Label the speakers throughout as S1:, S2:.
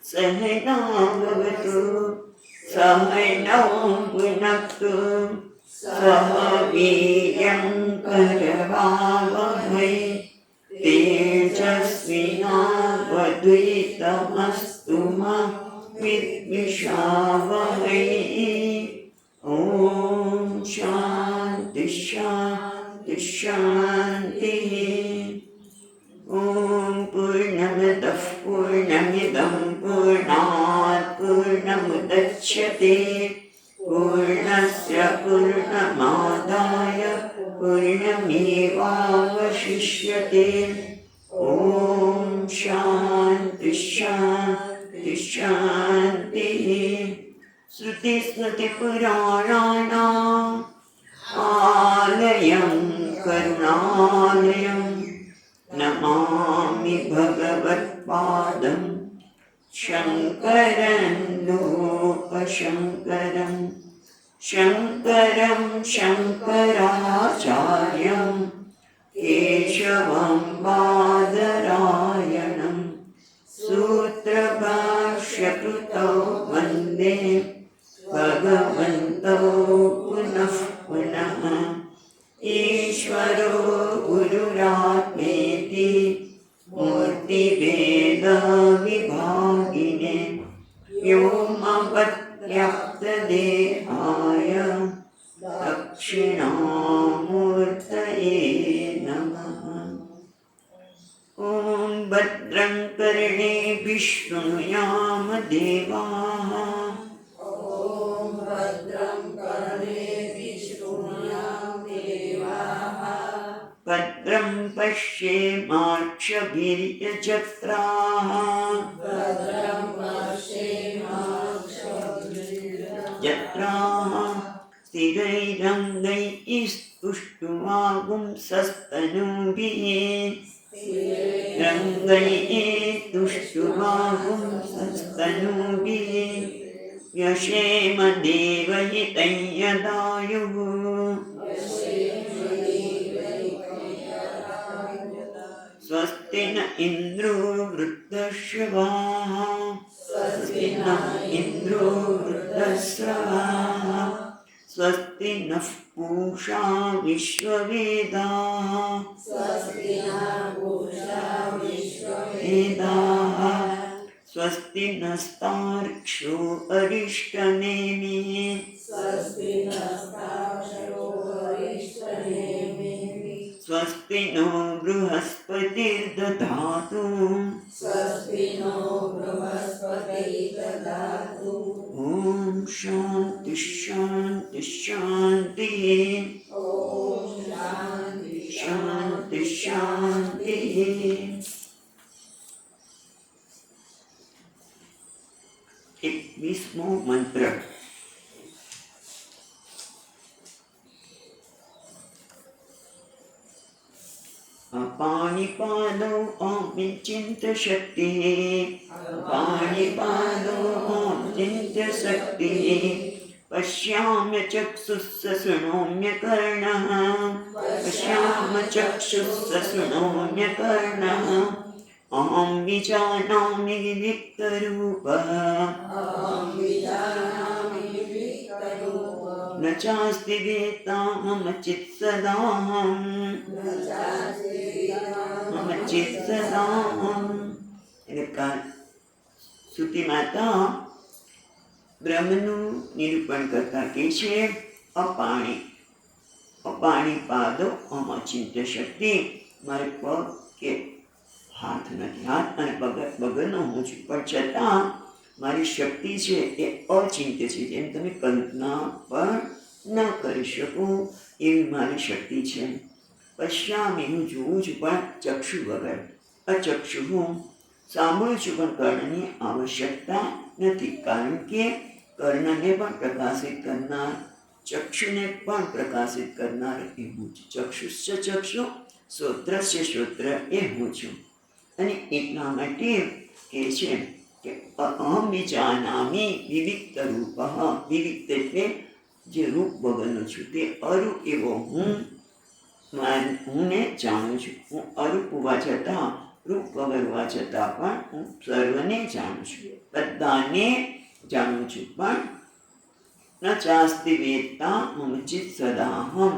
S1: सहनावतु सहनौ भुनक्तु सह वीर्यं करवावहै तेजस्विनावधीतमस्तु मा विद्विषावहै। ॐ शान्ति शान्ति शान्तिः। ॐ पूर्णमदः पूर्णमिदं पूर्णात् पूर्णमुदच्यते पूर्णस्य पूर्णमादाय पूर्णमेवावशिष्यते। ॐ शान्ति शान्ति शान्तिः। श्रुतिस्मृतिपुराणानाम् आलयं करुणालयं नमामि भगवत्पादं शङ्करं लोकशङ्करं शङ्करं शङ्कराचार्यं केशवं बादरायणं सूत्रभाष्यकृतौ वन्दे भगवन्तौ पुनः पुनः। ईश्वरो गुरुरात्मेति मूर्तिभेदविभागिने व्योमवद्व्याप्तदेहाय दक्षिणामूर्तये नमः। ॐ भद्रं कर्णेभिः शृणुयाम देवाः भद्रं पश्येमाक्षभिर्यजत्राः जत्राः स्थिरैरङ्गैस्तुष्टुवागुंसस्तनूभिः रङ्गैस्तुष्टुवागुंसस्तनूभिः व्यशेम देवहितं यदायुः स्वस्ति न इन्द्रो वृद्धश्रवाः स्वस्ति न इन्द्रो वृद्धश्रवाः स्वस्ति नः पूषा विश्ववेदाः वेदाः स्वस्ति नस्तार्क्ष्यो अरिष्टनेमिः स्वस्ति नो बृहस्पतिर्दधातु ॐ शान्ति शान्ति शान्तिः शान्ति शान्तिः। 21मो मंत्र। पाणिपादौ चिन्तशक्तिः पाणिपादौ चिन्तशक्तिः पश्याम्य चक्षुः शृणोम्य कर्णः पश्याम्य चक्षुः शृणोम्य कर्णः अहं विजानामि विविक्तरूपः न चास्ति वेत्ता मम चित्सदाहम् मम चित्सदाहम्। श्रुति माता ब्रह्मનું નિરૂપણ કરતા કે છે અપાણી પાદો અમચિંત્ય શક્તિ મારે પગ કે હાથ નથી હાથ અને બગરનો હું છું પણ છતાં મારી શક્તિ છે એ અચિંત્ય છે જેમ તમે કલ્પના પણ ન કરી શકો એવી મારી શક્તિ છે પશ્યામી હું જોઉં છું પણ ચક્ષુ વગર અચક્ષુ હું સાંભળું છું પણ કર્ણની આવશ્યકતા નથી કારણ કે કર્ણને પણ પ્રકાશિત કરનાર ચક્ષુને પણ પ્રકાશિત કરનાર એ હું છું ચક્ષુશ્ચ ચક્ષુ શ્રોત્રસ્ય શ્રોત્ર એ હું છું અને એટલા માટે કહે છે કે અહમ વિજાનામી વિવિક્ત રૂપ વિવિક્ત એટલે જે રૂપ વગરનો છું તે અરૂપ એવો હું ને જાણું છું હું અરૂપ હોવા છતાં રૂપ વગર હોવા છતાં પણ હું સર્વને જાણું છું, બધાને જાણું છું. પણ ન ચાસ્તિ વેદતા મમ ચિત્ત સદાહમ,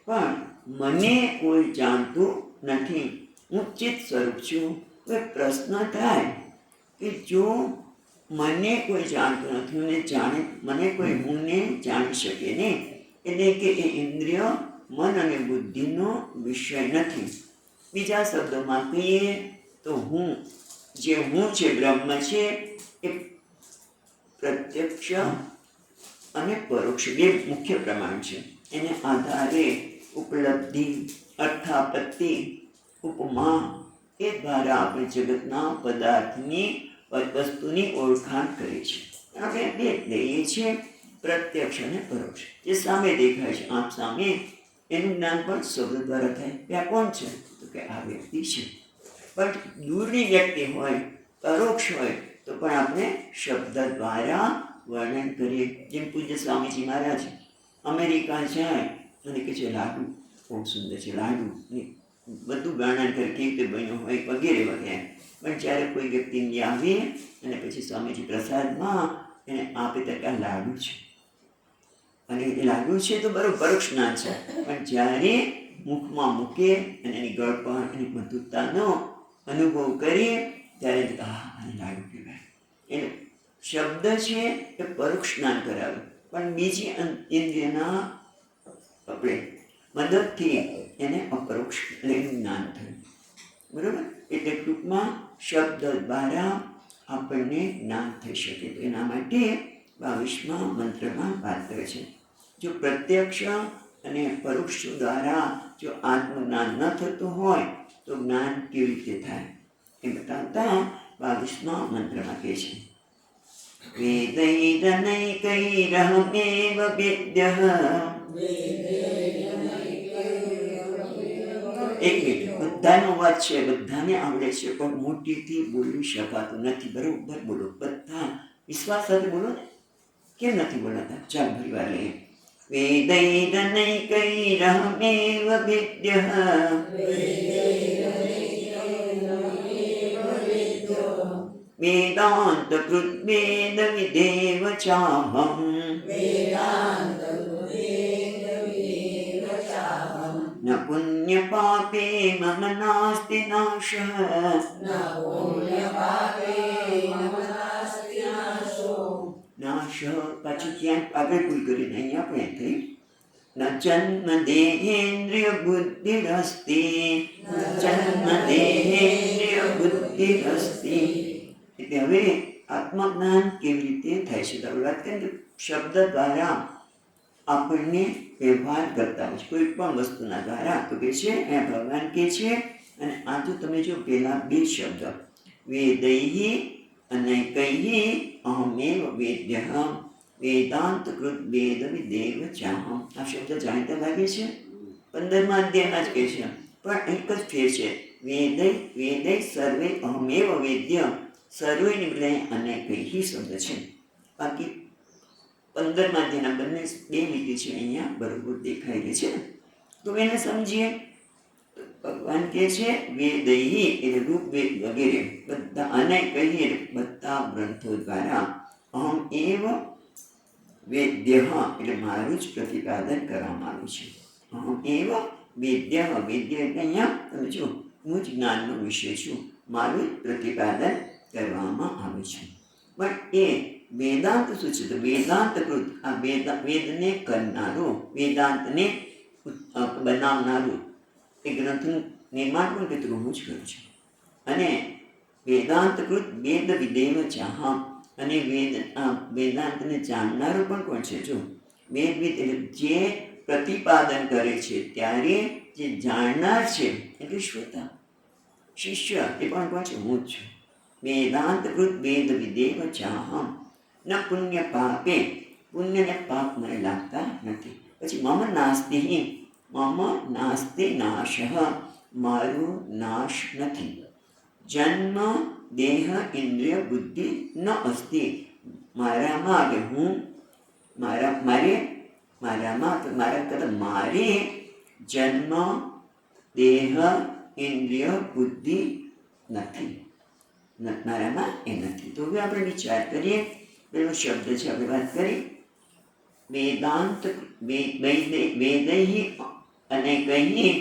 S1: પણ મને કોઈ જાણતું નથી, હું ચિત્ત સ્વરૂપ છું. હવે પ્રશ્ન થાય કે જો મને કોઈ જાણતું નથી, મને કોઈ હુંને જાણી શકે નહીં, એટલે કે એ ઇન્દ્રિય મન અને બુદ્ધિનો વિષય નથી. બીજા શબ્દોમાં કહીએ તો હું છે બ્રહ્મ છે એ પ્રત્યક્ષ અને પરોક્ષ બે મુખ્ય પ્રમાણ છે. એને આધારે ઉપલબ્ધિ, અર્થાપત્તિ, ઉપમા એ દ્વારા આપણે જગતના પદાર્થની વસ્તુની ઓળખાણ કરીએ છીએ. આપણે બે લઈએ છીએ, પ્રત્યક્ષ અને પરોક્ષ. જે સામે દેખાય છે આંખ સામે, એનું જ્ઞાન પણ શબ્દ દ્વારા થાય. ત્યાં કોણ છે? તો કે આ વ્યક્તિ છે. પણ દૂરની વ્યક્તિ હોય, પરોક્ષ હોય, તો પણ આપણે શબ્દ દ્વારા વર્ણન કરીએ. જેમ પૂજ્ય સ્વામીજી મહારાજ અમેરિકા જાય અને કે છે લાડુ બહુ સુંદર છે, લાડુ બધું વર્ણન કરે કેવી રીતે બન્યું હોય વગેરે વગેરે. પણ જ્યારે કોઈ વ્યક્તિ ત્યાં આવે અને પછી સ્વામીજી પ્રસાદમાં એને આપે તો કે આ લાડુ છે, અને એ લાડુ છે તો બરોબર પરોક્ષ જ્ઞાન છે. પણ જ્યારે મુખમાં મૂકે અને એની ગળપણ, એની મધુરતાનો અનુભવ કરીએ ત્યારે લાડુ કહેવાય. એટલે શબ્દ છે એ પરોક્ષ જ્ઞાન કરાવે, પણ બીજી ઇન્દ્રિયના આપણે મદદથી એને અપરોક્ષ એટલે એનું જ્ઞાન થયું. બરાબર? એટલે ટૂંકમાં શબ્દ દ્વારા આપણને જ્ઞાન થઈ શકે. તો એના માટે 22મા મંત્રમાં વાત કરે છે, જો પ્રત્યક્ષ અને પરોક્ષ દ્વારા જો આત્મજ્ઞાન ન થતું હોય તો જ્ઞાન કેવી રીતે થાય એ બતાવતા 22મા મંત્રમાં કહે છે, વેદૈરનૈકૈરહમેવ વેદ્યઃ. એક મિનિટ, બધાનો વાત છે, બધાને આવડે છે, પણ મોટીથી બોલી શકાતું નથી. બરોબર બોલો, બધા વિશ્વાસ સાથે બોલો ને. કેમ નથી બોલાતા? ચાલ ફરી વાર લઈએ. વેદૈરનૈકૈરહમેવ વેદ્યઃ વેદાંત કૃત વેદ વિદેવ ચાહમ ન પુણ્ય પાપે મમ નાસ્તિ નાશઃ. નાશ પાછું ક્યાંક આગળ ભૂલ કરીને અહીંયા આપણે થઈ. ન જન્મ દેહેન્દ્રિય બુદ્ધિરસ્તિ, જન્મ દેહેન્દ્રિય બુદ્ધિરસ્તિ. એટલે હવે આત્મજ્ઞાન કેવી રીતે થાય છે? વાત કરીએ તો શબ્દ દ્વારા આપણને વ્યવહાર કરતા હોય છે કોઈ પણ વસ્તુના દ્વારા. તો કે છે અહીંયા ભગવાન કહે છે, અને આ તો તમે જો પેલા બે શબ્દ વેદૈહિ અનૈકૈહિ અહમેવ વેદ્યઃ વેદાંત કૃત વેદ વિદેવ ચાહમ. આ શબ્દ જાણીતા લાગે છે, 15મા અધ્યાયમાં જ કહે છે, પણ એક જ ફેર છે. વેદૈ સર્વે અહમેવ વેદ્ય, સર્વેની બદલે અનૈકૈહિ શબ્દ છે. બાકી 15મા અધ્યાયના બંને બે લીટી છે અહીંયા બરોબર દેખાઈ રહી છે. તો એને સમજીએ. ભગવાન કહે છે વેદૈહિ એટલે ઋગ્વેદ વગેરે બધા, અનૈકૈહિ એટલે બધા ગ્રંથો દ્વારા અહમ એવ વેદ્ય એટલે મારું જ પ્રતિપાદન કરવામાં આવ્યું છે. અહમ એવ વેદ્ય, વેદ્ય એટલે અહીંયા તમે જો હું જ જ્ઞાનનો વિષય છું, મારું જ પ્રતિપાદન કરવામાં આવ્યું છે. પણ એ વેદાંત શું છે? તો વેદાંત કૃત, આ વેદને કરનારો, વેદાંતને બનાવનારું, એ ગ્રંથનું નિર્માણ પણ કેટલું હું જ કરું છું. અને વેદાંત કૃત વેદ વિદેવ ચાહમ, અને વેદાંતને જાણનારો પણ કોણ છે? જો વેદ એટલે જે પ્રતિપાદન કરે છે ત્યારે જે જાણનાર છે એટલે શ્રોતા, શિષ્ય એ પણ કોણ છે? હું જ છું. વેદાંત કૃત વેદ વિદેવ ચાહમ ન પુણ્ય પાપે, પુણ્ય ને પાપ મને લાગતા નથી. પછી મમ નાસ્તિ, મમ નાસ્તિ નાશઃ, મારું નાશ નથી. જન્મ દેહ ઇન્દ્રિય બુદ્ધિ ન અસ્તિ, મારામાં કે હું મારામાં મારે જન્મ દેહ ઇન્દ્રિય બુદ્ધિ નથી, મારામાં એ નથી. તો હવે આપણે વિચાર કરીએ. પેલો શબ્દ છે આપણે વાત કરી વેદાંત, વેદૈ અને કહીએ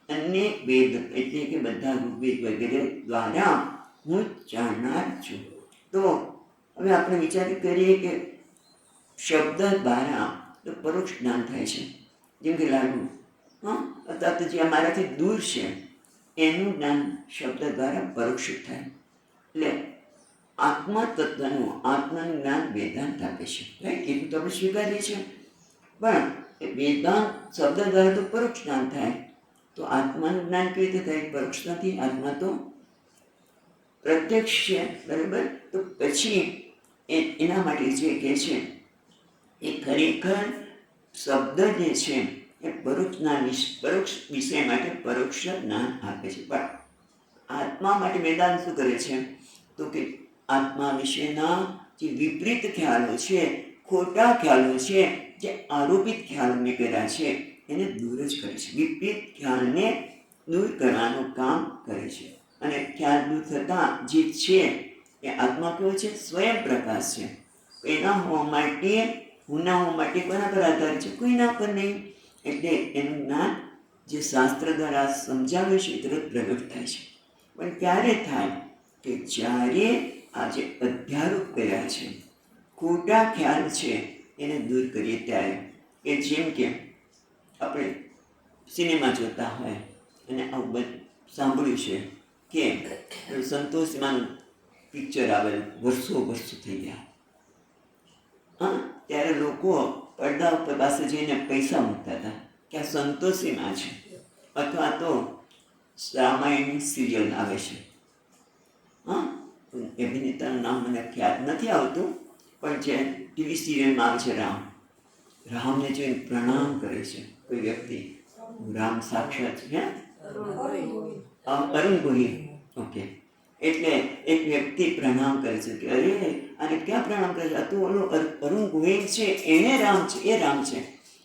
S1: અન્ય વેદ એટલે કે બધા ઋગ્વેદ વગેરે દ્વારા હું જાણનાર છું. તો હવે આપણે વિચાર કરીએ કે શબ્દ દ્વારા તો પરોક્ષ જ્ઞાન થાય છે. જેમ કે લાડુ, અથવા તો જે અમારાથી દૂર છે એનું જ્ઞાન શબ્દ દ્વારા પરોક્ષ થાય. એટલે આત્મા તત્વનું, આત્માનું જ્ઞાન વેદાંત આપે છે, રાઈટ? એટલું તો આપણે સ્વીકારીએ છીએ. પણ વેદાંત શબ્દ દ્વારા તો પરોક્ષ જ્ઞાન થાય, તો આત્માનું જ્ઞાન કેવી રીતે થાય? પરોક્ષ નથી, આત્મા તો પ્રત્યક્ષ છે, બરાબર? તો પછી એના માટે જે કહે છે એ ખરેખર શબ્દ જે છે એ પરોક્ષ વિષય માટે પરોક્ષ જ્ઞાન આપે છે. પણ આત્મા માટે વેદાંત શું કરે છે? તો કે આત્મા વિશેના જે વિપરીત ખ્યાલો છે, ખોટા ખ્યાલો છે, જે આરોપિત ખ્યાલો મેં કર્યા છે એને દૂર જ કરે છે. વિપરીત ખ્યાલને દૂર કરવાનું કામ કરે છે. અને ખ્યાલ દૂર થતાં જે છે એ આત્મા કેવો છે? સ્વયં પ્રકાશ છે. એના હોવા માટે, હુના હોવા માટે કોના પર આધાર છે? કોઈના પર નહીં. એટલે એનું જ્ઞાન જે શાસ્ત્ર દ્વારા સમજાવે છે તરત પ્રગટ થાય છે. પણ ક્યારે થાય? કે જ્યારે આ જે અધ્યારોપ કર્યા છે, ખોટા ખ્યાલ છે, એને દૂર કરીએ ત્યારે. કે જેમ કે આપણે સિનેમા જોતા હોય અને આવું બધું સાંભળ્યું છે કે સંતોષીમાનું પિક્ચર આવેલું વર્ષો થઈ ગયા, ત્યારે લોકો પડદા ઉપર પાસે જઈને પૈસા મૂકતા હતા કે આ સંતોષીમાં છે. અથવા તો રામાયણની સિરિયલ આવે છે, અભિનેતાનું નામ મને ખ્યાલ નથી આવતું, પણ જે ટીવી સિરિયલમાં આવે છે રામને જોઈને પ્રણામ કરે છે કોઈ વ્યક્તિ. રામ સાક્ષાત છે, અરુણ ગોહિલ, ઓકે. એટલે એક વ્યક્તિ પ્રણામ કરે છે કે અરે આને ક્યાં પ્રણામ કરે છે? તું ઓલો અરુણ ગોહિલ છે, એને રામ છે, એ રામ છે.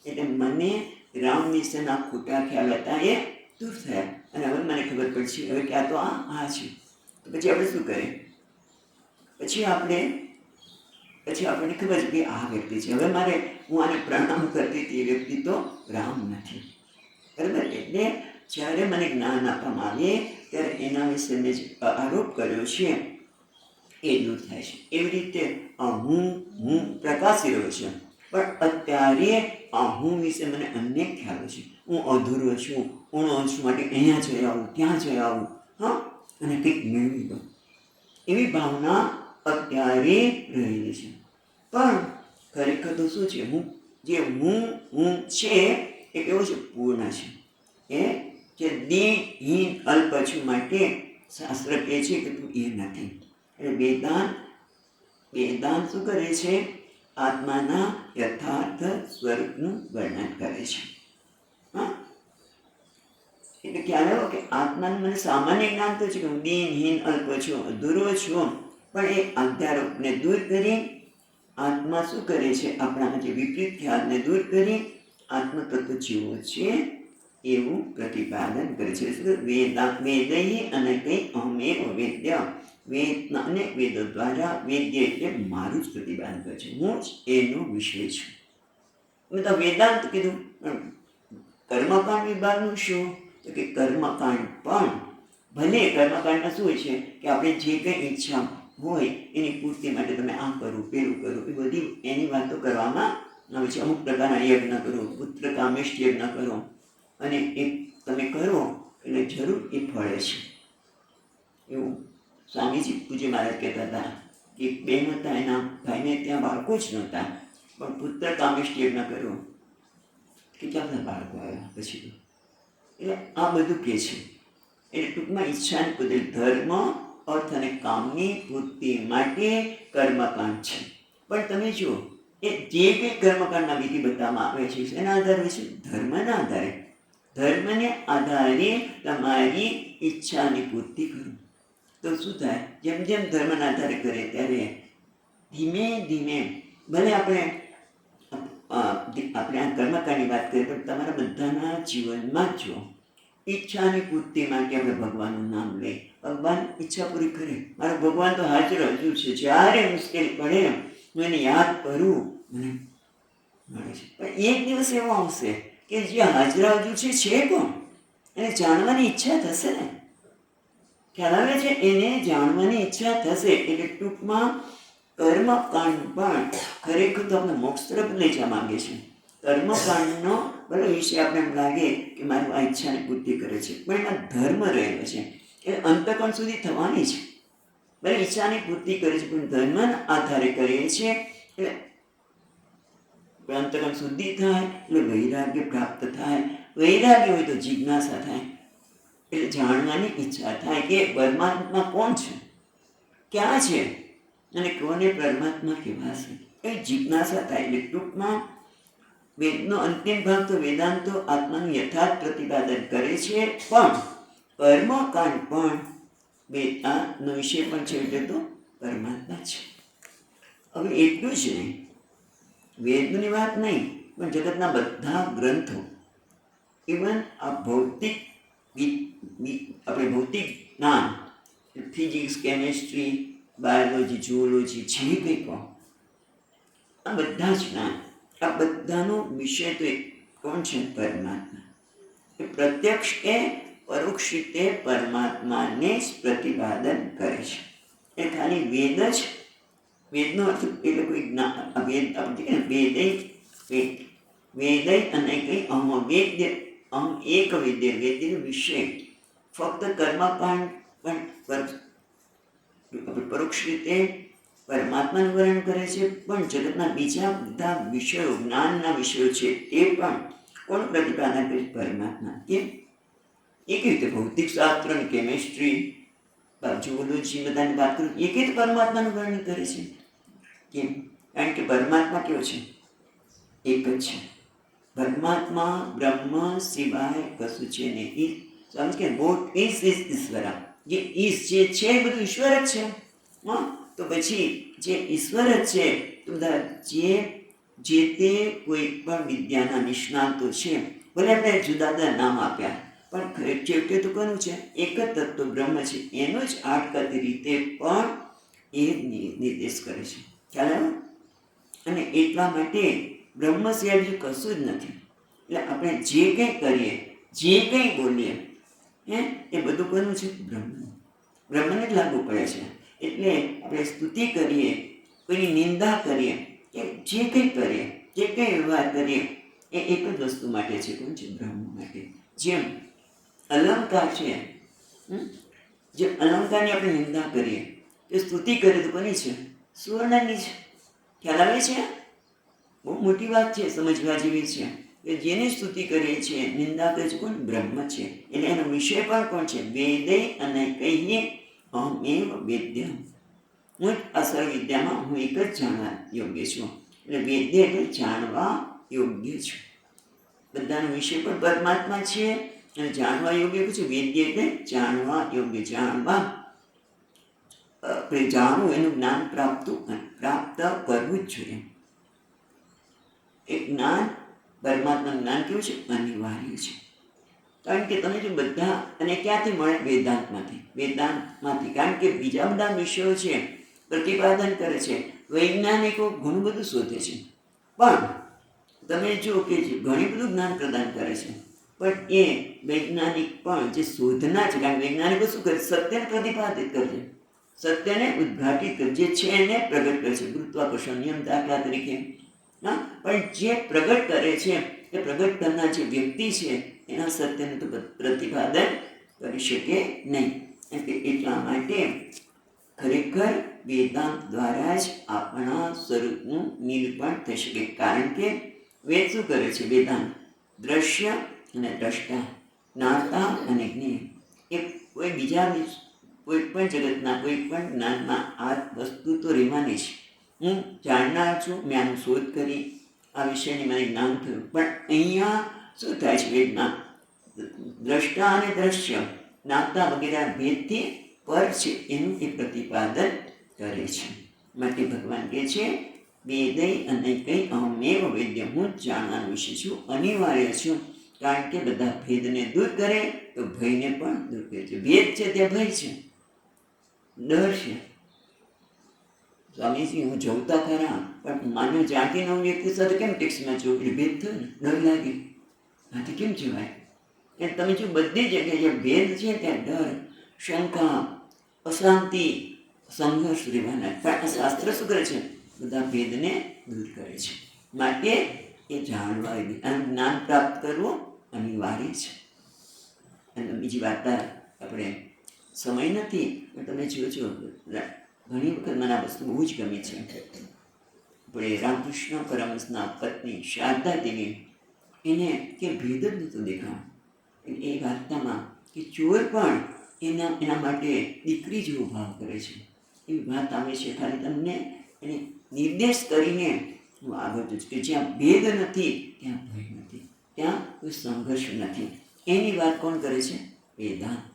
S1: એટલે મને રામ વિશેના ખોટા ખ્યાલ હતા એ દૂર થયા. અને હવે મને ખબર પડશે હવે કે આ તો આ છે. તો પછી આપણે શું કરીએ? પછી આપણને ખબર છે કે આ વ્યક્તિ છે. હવે હું આને પ્રણામ કરતી હતી, એ વ્યક્તિ તો રામ નથી, બરાબર? એટલે જ્યારે મને જ્ઞાન આપવામાં આવે ત્યારે એના વિશે મેં જે આરોપ કર્યો છે એ દૂર થાય છે. એવી રીતે હું પ્રકાશી રહ્યો છે. પણ અત્યારે હું વિશે મને અનેક ખ્યાલો છે. હું અધૂરો છું, ઊણો છું, માટે અહીંયા જઈ આવું, ત્યાં જઈ આવું, અને કંઈક મેળવી દઉં, એવી ભાવના અત્યારે રહેલી છે. પણ ખરેખર તો શું છે? હું છે એ કેવો છે? પૂર્ણ છે. એ જે દેહહીન અલ્પ છું માટે શાસ્ત્ર કહે છે કે તું એ નથી. એટલે વેદાંત શું કરે છે? આત્માના યથાર્થ સ્વરૂપનું વર્ણન કરે છે. એટલે ખ્યાલ આવ્યો કે આત્માનું મને સામાન્ય જ્ઞાન તો છે કે હું દિનહીન અલ્પ છું, અધૂરો છું. પણ એ અધ્યારોપને દૂર કરી આત્મા શું કરે છે? આપણામાં જે વિપરીત ખ્યાલને દૂર કરી આત્મતત્વ જેવો છે એવું પ્રતિપાદન કરે છે. વેદૈ અને કંઈ અમેવ વેદ્ય, અનેક વેદો દ્વારા વેદ્ય એટલે મારું જ પ્રતિપાદન કરે છે. હું જ એનો વિષય છું. મેં તો વેદાંત કીધું, કર્મકાંડ વિભાગનું શું? તો કે કર્મકાંડ પણ ભલે કર્મકાંડમાં શું હોય છે કે આપણે જે કંઈ ઈચ્છા હોય એની પૂર્તિ માટે તમે આમ કરો, પેલું કરો, એ બધી એની વાતો કરવામાં આવે છે. અમુક પ્રકારના યજ્ઞ કરો, પુત્ર કામેષ્ટ યજ્ઞ કરો, અને એ તમે કરો એટલે જરૂર એ ફળે છે. એવું સ્વામીજી પૂજ્ય મહારાજ કહેતા હતા કે એક બેન હતા, એના ભાઈને ત્યાં બાળકો જ નહોતા, પણ પુત્ર કામેષ્ટ યજ્ઞ કર્યો, કેટલા બધા બાળકો આવ્યા પછી. એટલે આ બધું કહે છે. એટલે ટૂંકમાં ઈચ્છાને બદલે ધર્મ, અર્થ અને કામની પૂર્તિ માટે કર્મકાંડ છે. પણ તમે જુઓ એ જે કંઈ કર્મકાંડના વિધિ બતાવવામાં આવે છે એના આધારે છે, ધર્મના આધારે. ધર્મને આધારે તમારી ઈચ્છાની પૂર્તિ કરો તો શું થાય? જેમ જેમ ધર્મના આધારે કરે ત્યારે ધીમે ધીમે, ભલે આપણે આ કર્મકાંડની વાત કરીએ, પણ તમારા બધાના જીવનમાં જો ઈચ્છાની પૂર્તિ માટે આપણે ભગવાનનું નામ લઈએ, ભગવાન ઈચ્છા પૂરી કરે. મારો ભગવાન તો હાજર હજુ છે, જ્યારે મુશ્કેલી પડે હું એને યાદ કરું મને મળે છે. પણ એક દિવસ એવો આવશે કે જે હાજર હજુ છે કોણ એને જાણવાની ઈચ્છા થશે ને. ખ્યાલ આવે છે? એને જાણવાની ઈચ્છા થશે. એટલે ટૂંકમાં કર્મકાંડ પણ ખરેખર તો આપણે મોક્ષ તરફ લઈ જવા માંગે છે. કર્મકાંડનો ભલે વિશે આપણે એમ લાગે કે મારી આ ઈચ્છાની પૂર્તિ કરે છે, પણ એમાં ધર્મ રહેલો છે. એ અંતકોણ સુધી થવાની છે. ભલે ઈચ્છાની પૂર્તિ કરે છે પણ ધર્મના આધારે કરીએ છીએ. એટલે અંતકોણ શુદ્ધિ થાય એટલે વૈરાગ્ય પ્રાપ્ત થાય. વૈરાગ્ય હોય તો જિજ્ઞાસા થાય, એટલે જાણવાની ઈચ્છા થાય કે પરમાત્મા કોણ છે, ક્યાં છે અને કોને પરમાત્મા કહેવાશે. એ જિજ્ઞાસા થાય. એટલે ટૂંકમાં વેદનો અંતિમ ભાગ તો વેદાંતો આત્માનું યથાર્થ પ્રતિપાદન કરે છે, પણ કર્મકાંડ પણ વેદાંતનો વિષય પણ છે, એટલે તો પરમાત્મા છે. હવે એટલું જ નહીં, વેદની વાત નહીં, પણ જગતના બધા ગ્રંથો, ઇવન આ ભૌતિક આપણે ભૌતિક જ્ઞાન, ફિઝિક્સ, કેમેસ્ટ્રી, બાયોલોજી, ઝૂઓલોજી, જે કંઈ કહો, આ બધા જ જ્ઞાન, આ બધાનો વિષય તો કોણ છે? પરમાત્મા. એ પ્રત્યક્ષ કે પરોક્ષ રીતે પરમાત્માને જ પ્રતિપાદન કરે છે. એ ખાલી વેદ જ, વેદનો અર્થ એટલે કોઈ જ્ઞાન, વેદ વેદય અને કંઈ વેદ્ય એક વેદ્ય, વેદ્યનો વિષય ફક્ત કર્મકાંડ પણ પરોક્ષ રીતે પરમાત્માનું વર્ણન કરે છે, પણ જગતના બીજા બધા વિષયો, જ્ઞાનના વિષયો છે, તે પણ કોણ પ્રતિપાદન કરે? પરમાત્મા. કેમ? એ કેવી રીતે? ભૌતિક શાસ્ત્ર અને કેમેસ્ટ્રી, ઝૂઓલોજી બધાની વાત કરું, એ કેવી રીતે પરમાત્માનું વર્ણન કરે છે? કેમ? કારણ કે પરમાત્મા કેવો છે? એક જ છે. પરમાત્મા બ્રહ્મ સિવાય કશું છે નહીં. સમજ કે વોટ ઇઝ ઈશ્વરા, જે ઈશ જે છે એ બધું ઈશ્વર જ છે. તો પછી જે ઈશ્વર જ છે, તો બધા જે તે કોઈ પણ વિદ્યાના નિષ્ણાતો છે, ભલે આપણે જુદા જુદા નામ આપ્યા, પણ છેવટે તો કોનું છે? એક જ તત્વ બ્રહ્મ છે. એનો જ આટકાતી રીતે પણ એ નિર્દેશ કરે છે. ખ્યાલ આવ્યો? અને એટલા માટે બ્રહ્મ સિવાય બીજું કશું જ નથી. એટલે આપણે જે કંઈ કરીએ, જે કંઈ બોલીએ, એ બધું કોનું છે? બ્રહ્મ. બ્રહ્મને જ લાગુ પડે છે. એટલે આપણે સ્તુતિ કરીએ, કોઈની નિંદા કરીએ, કે જે કંઈ કરીએ, જે કંઈ વ્યવહાર કરીએ, એ એક જ વસ્તુ માટે છે. કોણ છે? બ્રહ્મ માટે. જેમ અલંકાર છે, જે અલંકારની આપણે નિંદા કરીએ, એ સ્તુતિ કરીએ તો કોની છે? સુવર્ણની છે. ખ્યાલ આવે છે? બહુ મોટી વાત છે, સમજવા જેવી છે. કે જેની સ્તુતિ કરીએ છીએ, નિંદા કરે છે, કોણ? બ્રહ્મ છે. એટલે એનો વિષય પણ કોણ છે? વેદે અને કહીએ અહમેવ વેદ્યમ, હું જ આ સર્વવિદ્યામાં હું એક જ જાણવા યોગ્ય છું. એટલે વેદ્ય એટલે જાણવા યોગ્ય છું. બધાનો વિષય પણ પરમાત્મા છે અને જાણવા યોગ્ય છે. વેદ્ય એટલે જાણવા યોગ્ય, જાણવા આપણે જાણવું, એનું જ્ઞાન પ્રાપ્ત કરવું જ જોઈએ. એ જ્ઞાન, પરમાત્માનું જ્ઞાન કેવું છે? અનિવાર્ય છે. કારણ કે તમે જો બધા, અને ક્યાંથી મળે? વેદાંતમાંથી. કારણ કે બીજા બધા વિષયો છે, પ્રતિપાદન કરે છે, વૈજ્ઞાનિકો ઘણું બધું શોધે છે, પણ તમે જુઓ કે ઘણી બધું જ્ઞાન પ્રદાન કરે છે, પણ એ વૈજ્ઞાનિક પણ જે શોધના છે, કારણ કે વૈજ્ઞાનિકો શું કરે? સત્યને પ્રતિપાદિત કરે છે, સત્યને ઉદ્ઘાટિત કરે, જે છે એને પ્રગટ કરે છે. ગુરુત્વાકર્ષણ નિયમ દાખલા તરીકે. પણ જે પ્રગટ કરે છે, એ પ્રગટ કરનાર જે વ્યક્તિ છે, એના સત્યને તો પ્રતિપાદન કરી શકે નહીં. એટલા માટે ખરેખર વેદાંત દ્વારા જ આપણા સ્વરૂપનું નિરૂપણ થઈ શકે. કારણ કે વેદ શું કરે છે? વેદાંત દ્રશ્ય અને દ્રષ્ટા, જ્ઞાતા અને જ્ઞેય, એ કોઈ બીજા કોઈ પણ જગતના કોઈ પણ જ્ઞાનમાં આ વસ્તુ તો રહેવાની છે. હું જાણનાર છું, મેં આનું શોધ કરી, આ વિષયની મને જ્ઞાન થયું, પણ અહીંયા શું થાય છે? વેદના દ્રષ્ટા અને દ્રશ્ય, જ્ઞાતા વગેરે ભેદથી પર છે, એનું એ પ્રતિપાદન કરે છે. માટે ભગવાન કહે છે વેદય અને કંઈ અહમેવ વેદ્ય, હું જ જાણવાનું વિશે છું, અનિવાર્ય છું. કારણ કે બધા ભેદને દૂર કરે તો ભયને પણ દૂર કરે છે. ભેદ છે ત્યાં ભય છે. ડર છે. સ્વામીજી, હું જવતા ખરા, પણ માનો જાણતી નવ વ્યક્તિ સાથે કેમ ટેક્સીમાં જવું? એટલે ભેદ થયો ને, ડર લાગે. આથી કેમ જવાય? કે તમે જો બધી જગ્યાએ જે ભેદ છે ત્યાં ડર, શંકા, અશાંતિ, સંઘર્ષ રહેવાના. પણ આ શાસ્ત્ર શું કરે છે? બધા ભેદને દૂર કરે છે. માટે એ જાણવા આનું જ્ઞાન પ્રાપ્ત કરવું અનિવાર્ય છે. અને બીજી વાર્તા, આપણે સમય નથી પણ તમે જોજો, ઘણી વખત મને આ વસ્તુ બહુ જ ગમે છે. આપણે રામકૃષ્ણ પરમહંસના પત્ની શારદા દેવી, એને કે ભેદ જ નહોતો દેખાણો. એ વાર્તામાં કે ચોર પણ એના માટે દીકરી જેવો ભાવ કરે છે. એવી વાત આવે છે. ખાલી તમને એને નિર્દેશ કરીને હું આગળ છું કે જ્યાં ભેદ નથી ત્યાં ભય નથી, ત્યાં કોઈ સંઘર્ષ નથી. એની વાત કોણ કરે છે? વેદાંત.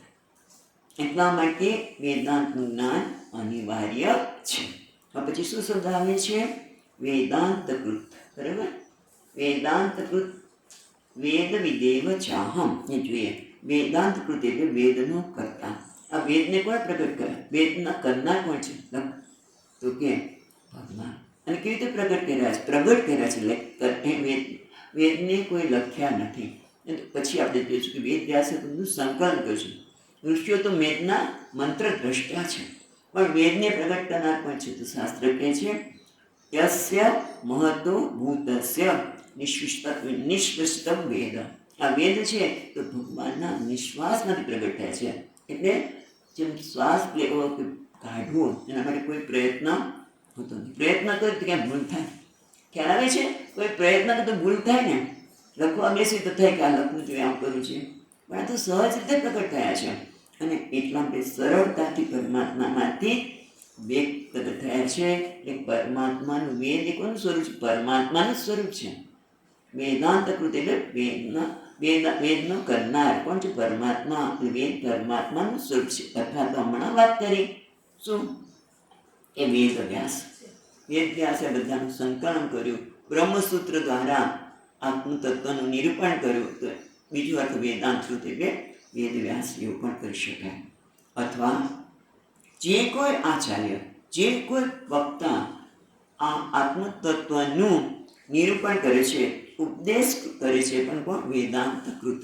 S1: એટલા માટે વેદાંતનું જ્ઞાન અનિવાર્ય છે. પછી શું શબ્દ આવે છે? વેદાંતકૃત. બરાબર? વેદાંતકૃત વેદ વિદેવ ચાહમ. એ જોઈએ, વેદાંતકૃત એટલે વેદનો કરતા. આ વેદને કોણ પ્રગટ કરે? વેદના કરનાર કોણ છે? તો કે ભગવાન. અને કેવી રીતે પ્રગટ કર્યા છે? પ્રગટ કર્યા છે. વેદને કોઈ લખ્યા નથી. પછી આપણે જોઈશું કે વેદ વ્યાસે બધું સંકલન કર્યું. ઋષિઓ તો વેદના મંત્ર દ્રષ્ટા છે, પણ વેદને પ્રગટ કરનાર કોણ છે? તો શાસ્ત્ર કહે છે યસ્ય મહતો ભૂતસ્ય નિશ્વસ્તમ વેદ. આ વેદ છે તો ભગવાનના નિશ્વાસમાંથી પ્રગટ થાય છે. એટલે જેમ શ્વાસ લેવો કે કાઢવો, એના માટે કોઈ પ્રયત્ન હોતો નથી. પ્રયત્ન કરો તો ક્યાં ભૂલ થાય? ખ્યાલ આવે છે? કોઈ પ્રયત્ન કરે તો ભૂલ થાય ને. લખવા બેસી તો થાય કે આ લખવું જોઈએ, આમ કરવું છે, પણ આ તો સહજ રીતે પ્રગટ થયા છે. અને એટલા માટે સરળતાથી પરમાત્મામાંથી વ્યક્ત પ્રગટ થયા છે. એટલે પરમાત્માનું વેદ એ કોનું સ્વરૂપ છે? પરમાત્માનું સ્વરૂપ છે. વેદાંતકૃત એટલે વેદનો કરનાર કોણ છે? પરમાત્મા. વેદ પરમાત્માનું સ્વરૂપ છે. અથવા તો હમણાં વાત કરી શું? એ વેદ વ્યાસ. વેદ વ્યાસે બધાનું સંકલન કર્યું, બ્રહ્મસૂત્ર દ્વારા આત્મતત્વનું નિરૂપણ કર્યું. તો બીજું અર્થ વેદાંતકૃત એટલે વેદ વ્યાસ એવું પણ કરી શકાય. અથવા જે કોઈ આચાર્ય, જે કોઈ વક્તા આ આત્મતત્વનું નિરૂપણ કરે છે, ઉપદેશ કરે છે, પણ કોણ? વેદાંતકૃત.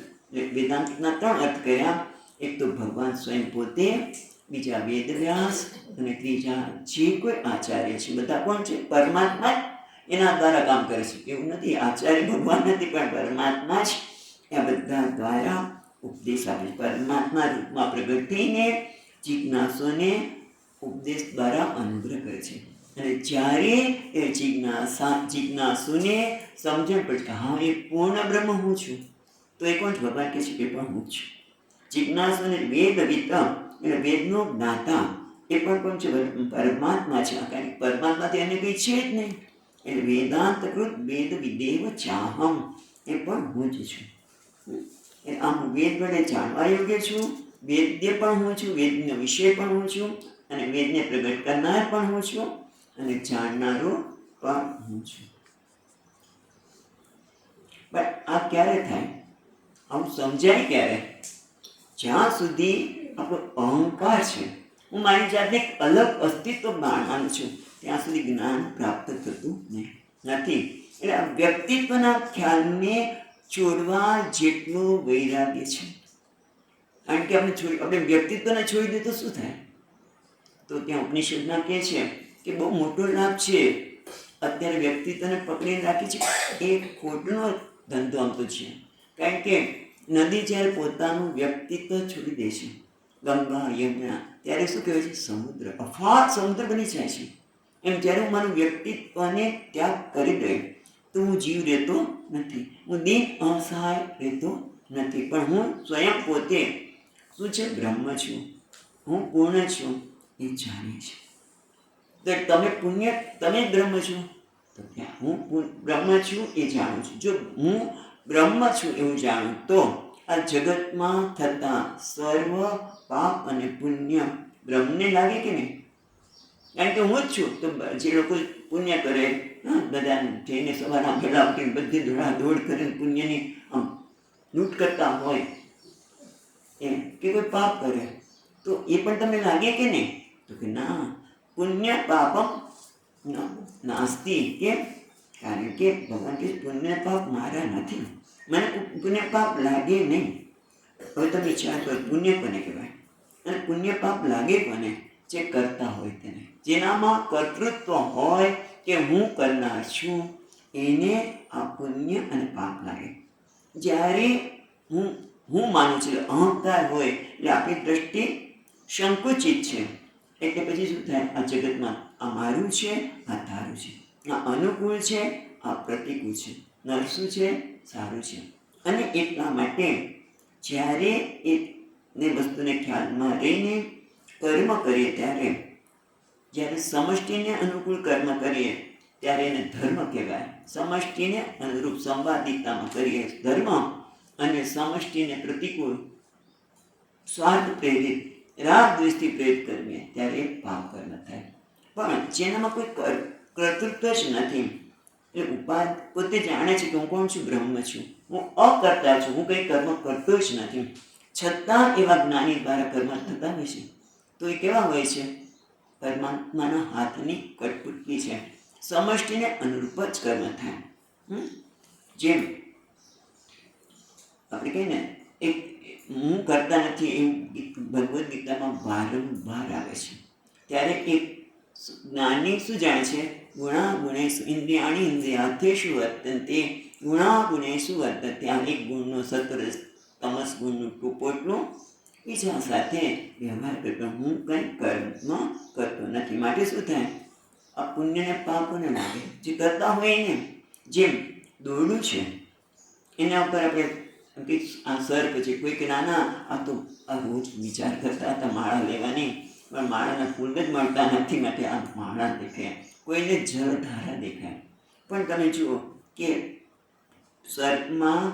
S1: વેદાંતના ત્રણ અર્થ કર્યા. એક તો ભગવાન સ્વયં પોતે, બીજા વેદવ્યાસ, અને ત્રીજા જે કોઈ આચાર્ય છે. બધા કોણ છે? પરમાત્મા એના દ્વારા કામ કરે છે. એવું નથી આચાર્ય ભગવાન નથી, પણ પરમાત્મા જ આ બધા દ્વારા ઉપદેશ આપે છે. પરમાત્મા રૂપમાં પ્રગટ થઈને જિજ્ઞાસુને ઉપદેશ દ્વારા અનુગ્રહ કરે છે. અને જ્યારે એ જિજ્ઞાસુને સમજણ પડે કે હા, એ પૂર્ણ બ્રહ્મ હું છું, તો એ કોણ? ભગવાન કહે છે કે પણ હું છું. જિજ્ઞાસુને વેદવિદ એટલે વેદનો જ્ઞાતા, એ પણ કોણ છે? પરમાત્મા છે. કારણ કે પરમાત્માથી એને કંઈ છે જ નહીં. એટલે વેદાંતકૃત વેદ વિદેવ ચાહમ, એ પણ હું જ છું. આમ વેદ વડે જાણવા યોગ્ય છું, વેદ્ય પણ હું છું, વેદનો વિષય પણ હું છું, અને વેદને પ્રગટ કરનાર પણ હું છું, અને જાણનારો પણ હું છું. પણ આ ક્યારે થાય? આવું સમજાય ક્યારે? જ્યાં સુધી આપણો અહંકાર છે, હું મારી જાતને એક અલગ અસ્તિત્વ માનવાનું છું, ત્યાં સુધી જ્ઞાન પ્રાપ્ત થતું નથી. એટલે આ વ્યક્તિત્વના ખ્યાલને છોડવા જેટલું વૈરાગ્ય છે. કારણ કે આપણે વ્યક્તિત્વને છોડી દઈએ તો શું થાય? તો ત્યાં ઉપનિષદમાં કહે છે કે બહુ મોટો લાભ છે. અત્યારે વ્યક્તિત્વને પકડીને રાખી છે એ ખોટનો ધંધો આમ તો છે. કારણ કે નદી જ્યારે પોતાનું વ્યક્તિત્વ છોડી દે છે, ગંગા યમુના, ત્યારે શું કહેવાય છે? સમુદ્ર, અફાટ સમુદ્ર બની જાય છે. એમ જ્યારે હું મારું વ્યક્તિત્વને ત્યાગ કરી દઉં તો હું જીવ રહેતો નથી, હું દીન અસહાય રહેતો નથી. પણ હું સ્વયં પોતે શું છે? બ્રહ્મ છું, હું પૂર્ણ છું, એ જાણે છે. તો તમે બ્રહ્મ છો, તો ત્યાં હું બ્રહ્મ છું એ જાણું છું. જો હું બ્રહ્મ છું એવું જાણું તો આ જગતમાં થતા સર્વ પાપ અને પુણ્ય બ્રહ્મને લાગે કે નહીં? કારણ કે હું જ છું. તો જે લોકો પુણ્ય કરે, બધા જઈને સવારના ભેળા ઉઠીને બધી દોડ કરીને પુણ્યની આમ લૂંટ કરતા હોય, એ કે કોઈ પાપ કરે તો એ પણ તમને લાગે કે નહીં? તો કે ના, પુણ્ય પાપમ નાસ્તિ. કેમ? કારણ કે ભગવાન કે પુણ્ય પાપ મારા નથી, મને પુણ્ય પાપ લાગે નહીં. હવે તમે વિચાર કરો, પુણ્ય કોને કહેવાય? અને પુણ્ય પાપ લાગે કોને? જે કરતા હોય તેને, જેનામાં કર્તૃત્વ હોય કે હું કરનાર છું, એને આ પુણ્ય અને પાપ લાગે. જ્યારે હું માનું છું, અહંકાર હોય એટલે આપણી દ્રષ્ટિ સંકુચિત છે. એટલે પછી શું થાય? આ જગતમાં આ મારું છે, આ તારું છે, આ અનુકૂળ છે, આ પ્રતિકૂળ છે, નરસું છે, સારું છે. અને એટલા માટે જ્યારે એ વસ્તુને ખ્યાલમાં રહીને કર્મ કરીએ ત્યારે, જ્યારે સમષ્ટિને અનુકૂળ કર્મ કરીએ ત્યારે એને ધર્મ કહેવાય. સમષ્ટિને અનુરૂપ સંવાદિતામાં કરીએ ધર્મ, અને સમષ્ટિને પ્રતિકૂળ સ્વાર્થ પ્રેરિત રાગ દ્વેષથી પ્રેરિત કરીએ ત્યારે પાપ કર્મ થાય. પણ જેનામાં કોઈ કર્તૃત્વ જ નથી, એ પોતે જાણે છે કે હું કોણ છું? બ્રહ્મ છું, હું અકર્તા છું, હું કંઈ કર્મ કરતો જ નથી. છતાં એવા જ્ઞાની દ્વારા કર્મ થતા હોય છે. તો એ કેવા હોય છે? પરમાત્માના હાથની કઠપૂતળી છે. સમષ્ટિને અનુરૂપ જ કર્મ થાય. જેમ આપણે કહીએ ને, એક હું કરતા નથી એવું ભગવદ્ ગીતામાં વારંવાર આવે છે. ત્યારે એક જ્ઞાની શું જાણે છે? ગુણા ગુણેશુ ઇન્દ્રિયાણી ઇન્દ્રિયાર્થેષુ વર્તન્તે, ગુણા ગુણેશુ વર્તન્તે. આ એક ગુણનો સત્વરજ તમસ ગુણનું ટૂંપોટલું બીજા સાથે વ્યવહાર કરતો, હું કંઈ કર્મ કરતો નથી. માટે શું થાય? આ પુણ્યને પાપને લાગે. જે કરતા હોય ને, જેમ દોરડું છે, એના ઉપર આપણે આ સર્પ છે, કોઈ કે નાના આ તો આ રોજ વિચાર કરતા હતા માળા લેવાની, પણ માળાના ફૂલ જ મળતા નથી, માટે આ માળા દેખાય. કોઈને જળધારા દેખાય. પણ તમે જુઓ કે સર્પમાં,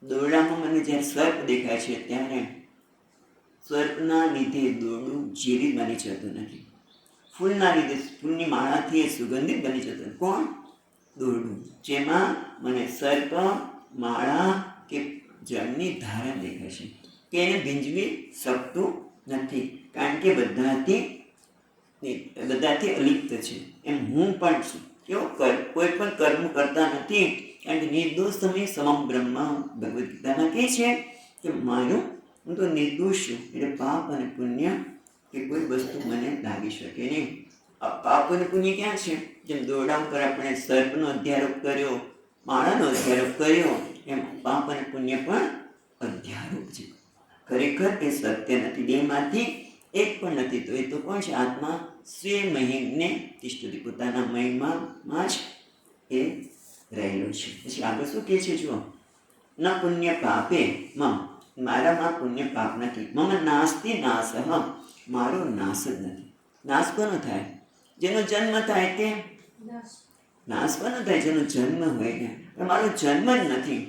S1: દોરડામાં મને જ્યારે સર્પ દેખાય છે ત્યારે સર્પના લીધે દોરડું ઝેરી બની જતું નથી. ફૂલના લીધે, ફૂલની માળાથી એ સુગંધિત બની જતું. કોણ? દોરડું. જેમાં મને સર્પ, માળા કે જળની ધારા દેખાય છે, કે એને ભીંજવી શકતું નથી. કારણ કે બધાથી અલિપ્ત છે. એમ હું પણ છું. કેવો કોઈ પણ કર્મ કરતા નથી. કારણ કે નિર્દોષ તમે સમમ બ્રહ્મ ભગવદ્ ગીતામાં કહે છે કે હું તો નિર્દોષ છું. એટલે પાપ અને પુણ્ય કે કોઈ વસ્તુ મને લાગી શકે નહીં. આ પાપ અને પુણ્ય ક્યાં છે? જેમ દોરડા ઉપર આપણે સર્પનો અધ્યારોપ કર્યો, માળાનો અધ્યારોપ કર્યો, એમ પાપ અને પુણ્ય પણ અધ્યારોપ છે. ખરેખર એ સત્ય નથી. બેમાંથી એક પણ નથી. તો એ તો કોણ છે? આત્મા સ્વે મહિમને તિષ્ઠતિ, પોતાના મહિમામાં જ એ રહેલો છે. પછી આગળ શું કહે છે? જુઓ, ન પુણ્ય પાપે મમ, મારામાં પુણ્ય પાપ નથી. મમ નાસ્તિ નાશઃ, મારો નાશ જ નથી. નાશ કોનો થાય? જેનો જન્મ થાય તે નાશ કોનો થાય? જેનો જન્મ હોય ને. પણ મારો જન્મ જ નથી.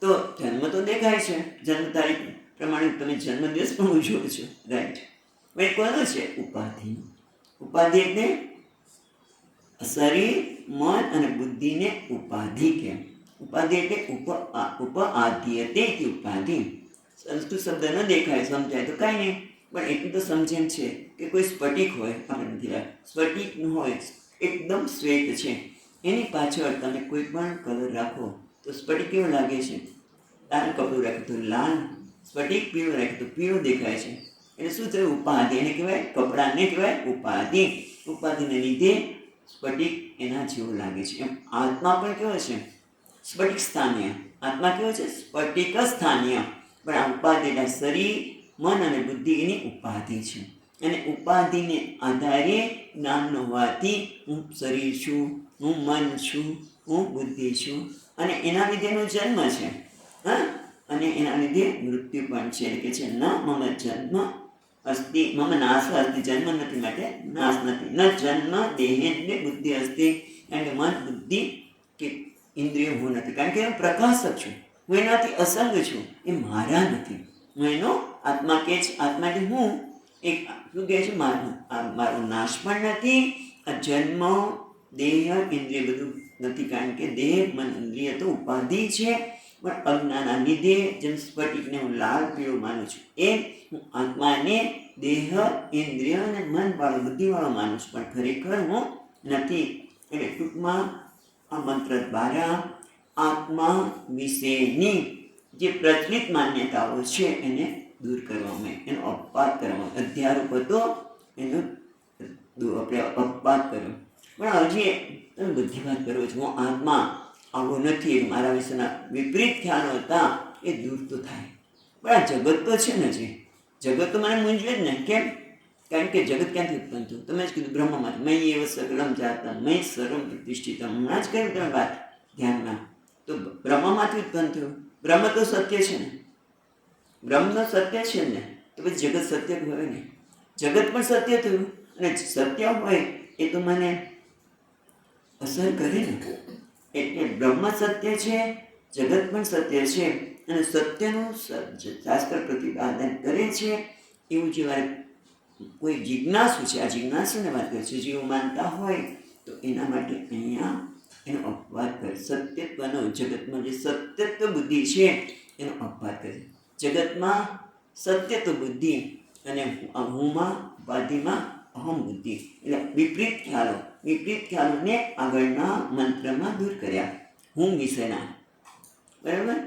S1: તો જન્મ તો દેખાય છે, જન્મ તારીખ પ્રમાણે તમે જન્મદિવસ પણ ઉજવો છો, રાઈટ? ભાઈ કોનો છે? ઉપાધિ. ઉપાધિ એટલે શરીર, મન અને બુદ્ધિને ઉપાધિ કેમ? ઉપાધિ એટલે ઉપઆદ્યતે ઉપાધિ. સંસ્કૃત શબ્દ ન દેખાય, સમજાય તો કાંઈ નહીં, પણ એટલું તો સમજણ છે કે કોઈ સ્ફટિક હોય, આપણે નથી રાખતું, સ્ફટિક હોય એકદમ શ્વેત છે, એની પાછળ તમે કોઈ પણ કલર રાખો તો સ્ફટિક કેવો લાગે છે? લાલ કપડું રાખે તો લાલ, સ્ફટિક પીળો રાખે તો પીળો દેખાય છે. એટલે શું થયું? ઉપાધિ. એને કહેવાય, કપડાને કહેવાય ઉપાધિ. ઉપાધિને લીધે સ્ફટિક એના જેવો લાગે છે. એમ આત્મા પણ કેવો છે? સ્ફટિક સ્થાનીય. આત્મા કેવો છે? સ્ફટિક સ્થાનીય. પણ આ ઉપાધિ એટલે શરીર, મન અને બુદ્ધિ એની ઉપાધિ છે. અને ઉપાધિને આધારે જ્ઞાન ન હોવાથી હું શરીર છું, હું મન છું, હું બુદ્ધિ છું, અને એના લીધે એનો જન્મ છે. અને એના લીધે મૃત્યુ પણ છે. એટલે કે છે ન મમ જન્મ અસ્તિ, મમ નાશ અસ્તિ, જન્મ નથી માટે નાશ નથી. ન જન્મ દેહેન્દ્રિય બુદ્ધિ અસ્તિ, કારણ કે મન, બુદ્ધિ કે ઇન્દ્રિયો હું નથી. કારણ કે હું પ્રકાશક છું, હું એનાથી અસંગ છું, એ મારા નથી. હું એનો આત્મા કે છે. આત્મા એટલે હું એક શું કહે છે? મારો નાશ પણ નથી. આ જન્મ, દેહ, ઇન્દ્રિય બધું નથી. કારણ કે દેહ, મન, ઇન્દ્રિય તો ઉપાધિ છે. પણ અજ્ઞાનના લીધે જેમ સ્ફટિકને હું લાલ પીળો માનું છું, એ હું આત્માને દેહ, ઇન્દ્રિય અને મનવાળો, બુદ્ધિવાળો માનું છું, પણ ખરેખર હું નથી. એટલે ટૂંકમાં આ મંત્ર દ્વારા આત્મા વિશેની જે પ્રચલિત માન્યતાઓ છે એને દૂર કરવામાં, એનો અપવાદ કરવામાં, અધ્યારોપ હતો એનો આપણે અપવાદ કર્યો. પણ હજી તમે બધી વાત કરો છો, હું આત્મા આવો નથી, મારા વિશેના વિપરીત ખ્યાલો હતા એ દૂર તો થાય. પણ આ જગત તો છે ને, જે જગત તો મને મૂંઝવે જ ને. કેમ? કારણ કે જગત ક્યાંથી ઉત્પન્ન થયું? તમે જ કીધું બ્રહ્મમાંથી. મય એવ સકલમ જાતમ મય સર્વમ પ્રતિષ્ઠિતમ. હમણાં જ કહ્યું તમે વાત ધ્યાનમાં. તો બ્રહ્મમાંથી ઉત્પન્ન થયું. બ્રહ્મ તો સત્ય છે ને, બ્રહ્મ તો સત્ય છે ને, તો પછી જગત સત્ય હોય ને. જગત પણ સત્ય થયું, અને સત્ય હોય એ તો મને અસર કરે ને. એટલે બ્રહ્મ સત્ય છે, જગત પણ સત્ય છે, અને સત્યનું શાસ્ત્ર પ્રતિપાદન કરે છે. એવું જે વાત કોઈ જિજ્ઞાસુ છે, આ જિજ્ઞાસુને વાત કરે છે, જેવું માનતા હોય તો એના માટે અહીંયા એનો અપવાદ કરે. સત્યત્વનો, જગતમાં જે સત્યત્વ બુદ્ધિ છે એનો અપવાદ કરે. જગતમાં સત્યત્વ બુદ્ધિ અને હુંમાં, ઉપાધિમાં અહમ બુદ્ધિ, એટલે વિપરીત ખ્યાલોને આગળના મંત્રમાં દૂર કર્યા. હું વિશેના, બરાબર,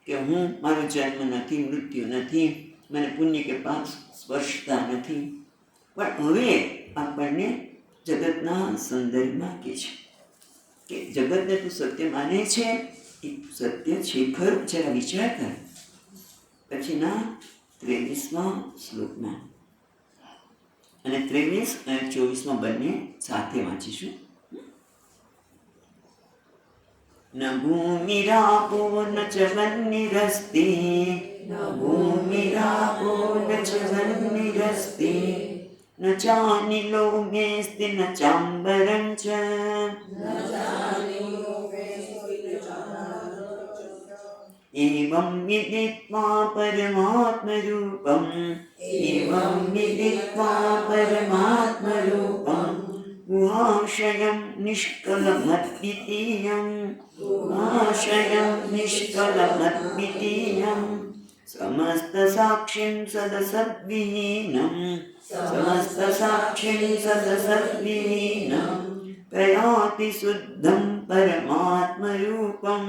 S1: કે હું, મારો જન્મ નથી, મૃત્યુ નથી, મને પુણ્ય કે પાપ સ્પર્શતા નથી. પણ હવે આપણને જગતના સંદર્ભમાં કહે છે કે જગતને તું સત્ય માને છે, એ સત્ય છે ખરું, જરા વિચાર કર. પછીના 23મા શ્લોકમાં અને 23 અને 24માં બંને સાથે વાંચીશું. ન ભૂમિરાપો ન ચ વહ્નિરસ્તિ, ન ભૂમિરાપો ન ચ વહ્નિરસ્તિ, ન ચાનિલો મેસ્તિ ન ચાંબરં ચ, एवं विदित्वा परमात्मरूपम्, एवं विदित्वा परमात्मरूपम्, गुहाशयं निष्कलमद्वितीयं, गुहाशयं निष्कलमद्वितीयं, समस्तसाक्षिं सदसद्विहीनं, समस्तसाक्षिं सदसद्विहीनं, प्रयाति शुद्धं परमात्मरूपं,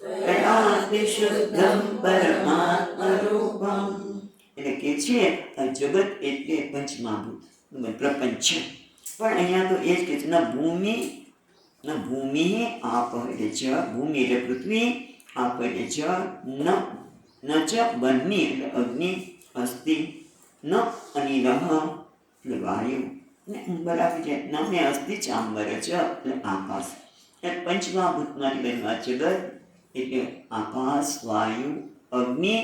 S1: प्रयाति शुद्धं परमात्मरूपं. એટલે કે છે આ જગત એટલે પંચમહાભૂત પ્રપંચ. પણ અહીંયા તો એ જ કે છે, ન ભૂમિ આપ એટલે જ, ભૂમિ એટલે પૃથ્વી, આપ એટલે જળ, ન ચ બન્ની એટલે અગ્નિ, અસ્થિ, ન અનિલઃ એટલે વાયુ, ને બરાબર છે, નમે અસ્થિ ચાંબર ચ એટલે આકાશ. એટલે પંચમહાભૂતમાંથી બનેલું આ જગત એટલે આકાશ, વાયુ, અગ્નિ,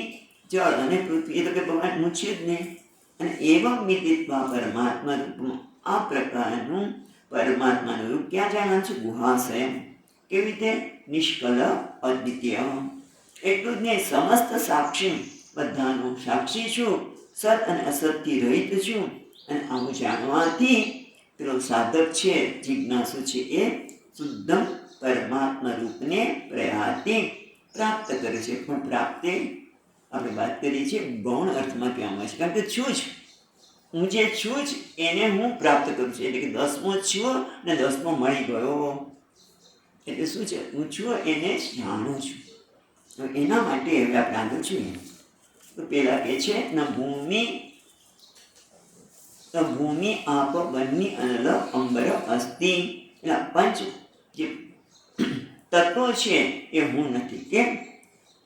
S1: જળ અને પૃથ્વી. એ તો કે ભગવાન મૂછે જ નહીં. અને એવં વિદિત્વા પરમાત્મા રૂપમાં, આ પ્રકારનું પરમાત્માનું રૂપ ક્યાં જાણવાનું છે? ગુહાશયમ. કેવી રીતે? નિષ્કલ અદ્વિતીય. એટલું જ નહીં, સમસ્ત સાક્ષી, બધાનું સાક્ષી છું, સત અને અસતથી રહિત છું. અને આવું જાણવાથી પેલો સાધક છે, જિજ્ઞાસુ છે, એ શુદ્ધમ પરમાત્મા રૂપને પ્રયાતિ પ્રાપ્ત કરે છે. પણ પ્રાપ્તિ આપણે વાત કરીએ છીએ ગૌણ અર્થમાં કહેવામાં છે, કારણ કે છું જ, હું જે છું જ એને હું પ્રાપ્ત કરું છું. એટલે કે 10મો છું ને 10મો મળી ગયો. એટલે શું છે? હું છું એને જ જાણું છું. એના માટે હવે આપણે આગળ જોઈએ. તો પેલા કહે છે ન ભૂમિ આપ બન્ની અનલ અંબર અસ્તિ. એટલે પંચ જે તત્વો છે એ હું નથી. કેમ?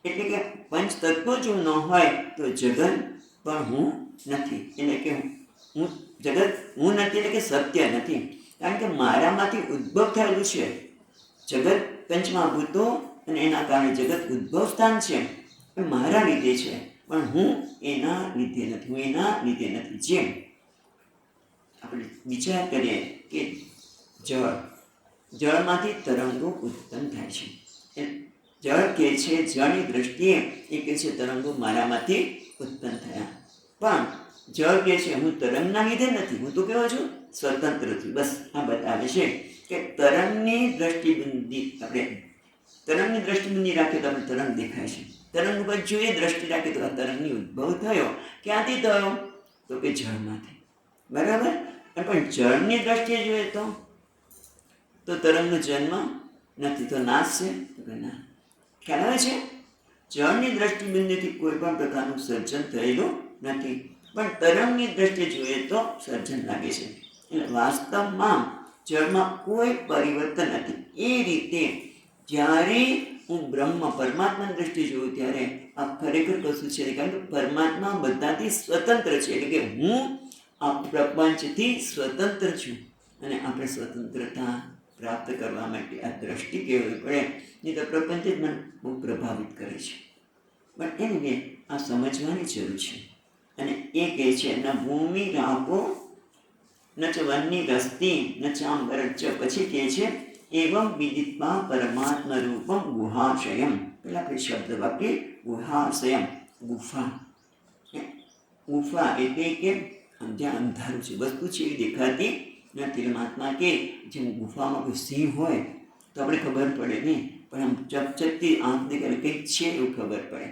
S1: એટલે કે પંચ તત્વો જો ન હોય તો જગત પણ હું નથી. એટલે કે હું જગત હું નથી, એટલે કે સત્ય નથી. કારણ કે મારામાંથી ઉદ્ભવ થયેલું છે જગત, પંચમહાભૂતો, અને એના કારણે જગત ઉદ્ભવ સ્થાન છે, એ મારા લીધે છે, પણ હું એના લીધે નથી, હું એના લીધે નથી. જેમ આપણે વિચાર કરીએ કે જળમાંથી તરંગો ઉત્પન્ન થાય છે. જળ કે છે, જળની દ્રષ્ટિએ એ કહે છે તરંગો મારામાંથી ઉત્પન્ન થયા. પણ જળ કે છે હું તરંગના લીધે નથી, હું તો કેવો છું? સ્વતંત્ર છું. બસ આ બતાવે છે કે તરંગની દ્રષ્ટિબંધી, આપણે તરંગની દ્રષ્ટિબંધી રાખીએ તો આપણે તરંગ દેખાય છે. તરંગ ઉપર જોઈએ દ્રષ્ટિ રાખીએ તો આ તરંગની ઉદ્ભવ થયો. ક્યાંથી થયો? તો કે જળમાંથી. બરાબર. પણ જળની દ્રષ્ટિએ જોઈએ તો તરંગનો જન્મ નથી, તો નાશ છે, તો કે ના. ખ્યાલ આવે છે? જળની દ્રષ્ટિબિંદુથી કોઈ પણ પ્રકારનું સર્જન થયેલું નથી, પણ તરંગની દ્રષ્ટિએ જોઈએ તો સર્જન લાગે છે. એટલે વાસ્તવમાં જળમાં કોઈ પરિવર્તન નથી. એ રીતે જ્યારે હું બ્રહ્મ પરમાત્માની દ્રષ્ટિએ જોઉં ત્યારે આ ખરેખર કશું છે, કારણ કે પરમાત્મા બધાથી સ્વતંત્ર છે. એટલે કે હું આ પ્રપંચથી સ્વતંત્ર છું, અને આપણે સ્વતંત્રતા પ્રાપ્ત કરવા માટે આ દ્રષ્ટિ કહેવી પડે. નહીં તો પ્રપંચ જ મને બહુ પ્રભાવિત કરે છે. પણ એને આ સમજવાની જરૂર છે. અને એ કહે છે ન ભૂમિ રાપો ન ચ વન્ની રસ્તી ન ચાંબર ચ, પછી કહે છે એવમ વિદિત્વા પરમાત્મા રૂપમ ગુહાશયમ. પેલા આપણે શબ્દ વાક્ય ગુહાશયમ, ગુફા. ગુફા એટલે કે જ્યાં અંધારું છે, વસ્તુ છે એવી દેખાતી નથી. મહાત્મા કે જેમ ગુફામાં કોઈ સિંહ હોય તો આપણે ખબર પડે નહીં, પણ આમ ચકચકતી આંખ દેખાય કંઈક છે એવું ખબર પડે,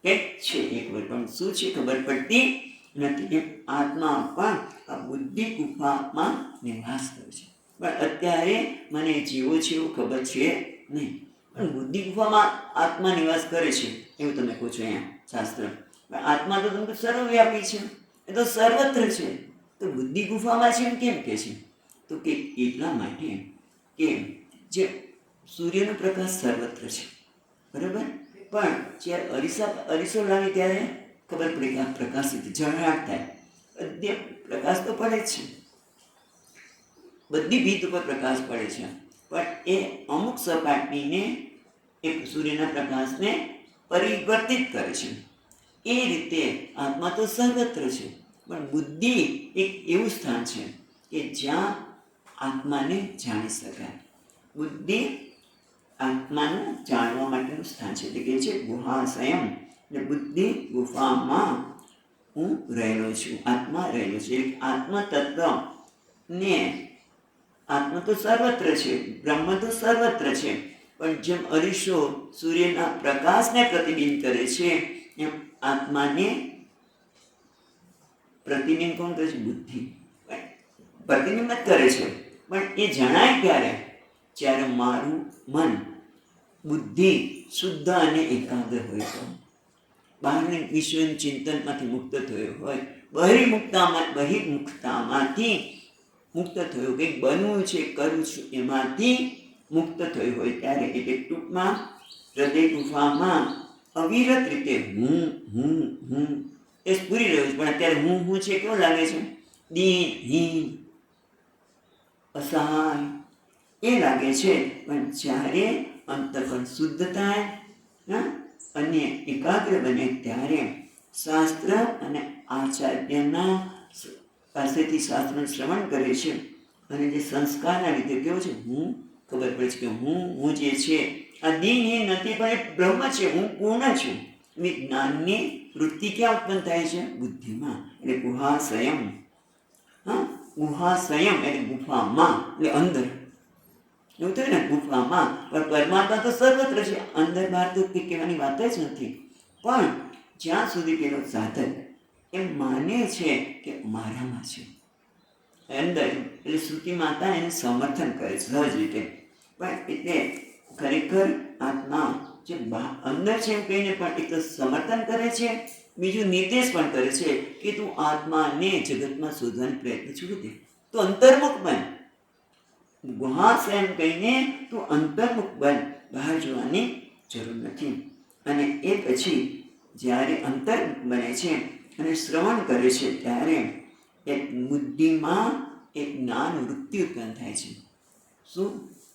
S1: કંઈક છે એ ખબર, પણ શું છે ખબર પડતી નથી. એમ આત્મા પણ આ બુદ્ધિ ગુફામાં નિવાસ કરે છે, પણ અત્યારે મને જીવો છે એવું ખબર છે નહીં. પણ બુદ્ધિ ગુફામાં આત્મા નિવાસ કરે છે એવું તમે કહો છો અહીંયા શાસ્ત્ર. પણ આત્મા તો તમે સર્વવ્યાપી છે, એ તો સર્વત્ર છે, તો બુદ્ધિ ગુફામાં છે એમ કેમ કે છે? તો કે એટલા માટે કે જે સૂર્યનો પ્રકાશ સર્વત્ર છે, બરાબર, પણ જ્યારે અરીસો લાગે ત્યારે ખબર પડે કે આ પ્રકાશિત ઝળહળાટ થાય, બધે પ્રકાશ તો પડે જ છે, બધી ભીત ઉપર પ્રકાશ પડે છે, પણ એ અમુક સપાટીને એક સૂર્યના પ્રકાશને પરિવર્તિત કરે છે. એ રીતે આત્મા તો સર્વત્ર છે, પણ બુદ્ધિ એક એવું સ્થાન છે કે જ્યાં આત્માને જાણી શકાય. બુદ્ધિ આત્માને જાણવા માટેનું સ્થાન છે. એટલે કે છે ગુહાશયમ, એટલે બુદ્ધિ ગુફામાં હું રહેલો છું, આત્મા રહેલો છે. આત્મ તત્વને આત્મા તો સર્વત્ર છે, બ્રહ્મ તો સર્વત્ર છે, પણ જેમ અરીસો સૂર્યના પ્રકાશને પ્રતિબિંબ કરે છે એમ આત્માને પ્રતિબિંબ કોણ કરે છે? બુદ્ધિ પ્રતિબિંબ જ કરે છે. પણ એ જણાય ક્યારે? જ્યારે મારું મન બુદ્ધિ શુદ્ધ અને એકાગ્ર હોય તો, બહારની વિશ્વનું ચિંતનમાંથી મુક્ત થયો હોય, બહિર્મુખતામાંથી મુક્ત થયો, કંઈક બનવું છે કરું છું એમાંથી મુક્ત થયો હોય ત્યારે. એટલે ટૂંકમાં હૃદય ગુફામાં અવિરત રીતે હું એ પૂરી રહ્યું છે. પણ અત્યારે હું છે કેવો લાગે છે? દીનહીન, અસહાય એ લાગે છે. પણ જ્યારે અંતઃકરણ શુદ્ધ થાય અને એકાગ્ર બને ત્યારે શાસ્ત્ર અને આચાર્યના પાસેથી શાસ્ત્રનું શ્રવણ કરે છે, અને જે સંસ્કારના લીધે કેવો છે હું ખબર પડે છે કે હું જે છે આ દિનહીન નથી, પણ એ બ્રહ્મ છે, હું પૂર્ણ છું. જ્ઞાનની વૃત્તિ ક્યાં ઉત્પન્ન થાય છે? બુદ્ધિમાં. એટલે ગુહાશયમ. ગુહાશયમ એટલે ગુફામાં, એટલે અંદર એવું થયું ને, ગુફામાં. પણ પરમાત્મા તો સર્વત્ર છે, અંદર બહાર તો કંઈ કહેવાની વાત જ નથી. પણ જ્યાં સુધી પેલો સાધક એમ માને છે કે મારામાં છે અંદર, એટલે શ્રુતિ માતા એને સમર્થન કરે છે સહજ રીતે. પણ એટલે ખરેખર આત્મા જે અંદર છે એમ કહીને પણ એક તો સમર્થન કરે છે, બીજું નિર્દેશ પણ કરે છે કે તું આત્માને જગતમાં શોધવાનો પ્રયત્ન છોડી દે, તો અંતર્મુખ બન. ગુહાશયમ કહીને તું અંતર્મુખ બન, બહાર જોવાની જરૂર નથી. અને એ પછી જ્યારે અંતર્મુખ બને છે અને શ્રવણ કરે છે ત્યારે એક બુદ્ધિમાં એક જ્ઞાન વૃત્તિ ઉત્પન્ન થાય છે. શું?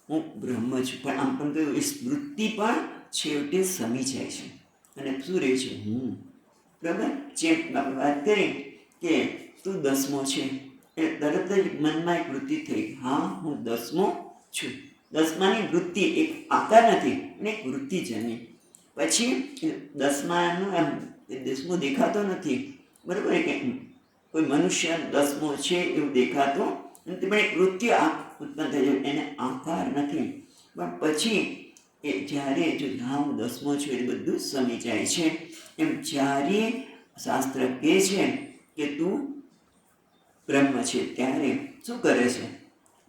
S1: હું બ્રહ્મ છું. પણ આમ પણ કહ્યું એ વૃત્તિ પણ છેવટે સમી જાય છે, અને શું રહે છે? હું. બરાબર. જેમ આપણે વાત કરી કે તું દસમો છે, એટલે તરત જ મનમાં એક વૃત્તિ થઈ, હા હું દસમો છું. દસમાની વૃત્તિ એક આકાર નથી, અને એક વૃત્તિ જન્મી. પછી દસમાનું એમ દસમો દેખાતો નથી, બરાબર કે કોઈ મનુષ્ય દસમો છે એવું દેખાતો નથી, પણ એક વૃત્તિ ઉત્પન્ન થઈ જાય, એને આકાર નથી. પણ પછી એ જ્યારે જો હા હું દસમો છું એટલે બધું સમી જાય છે. એમ જ્યારે શાસ્ત્ર કહે છે કે તું બ્રહ્મ છે ત્યારે શું કરે છે?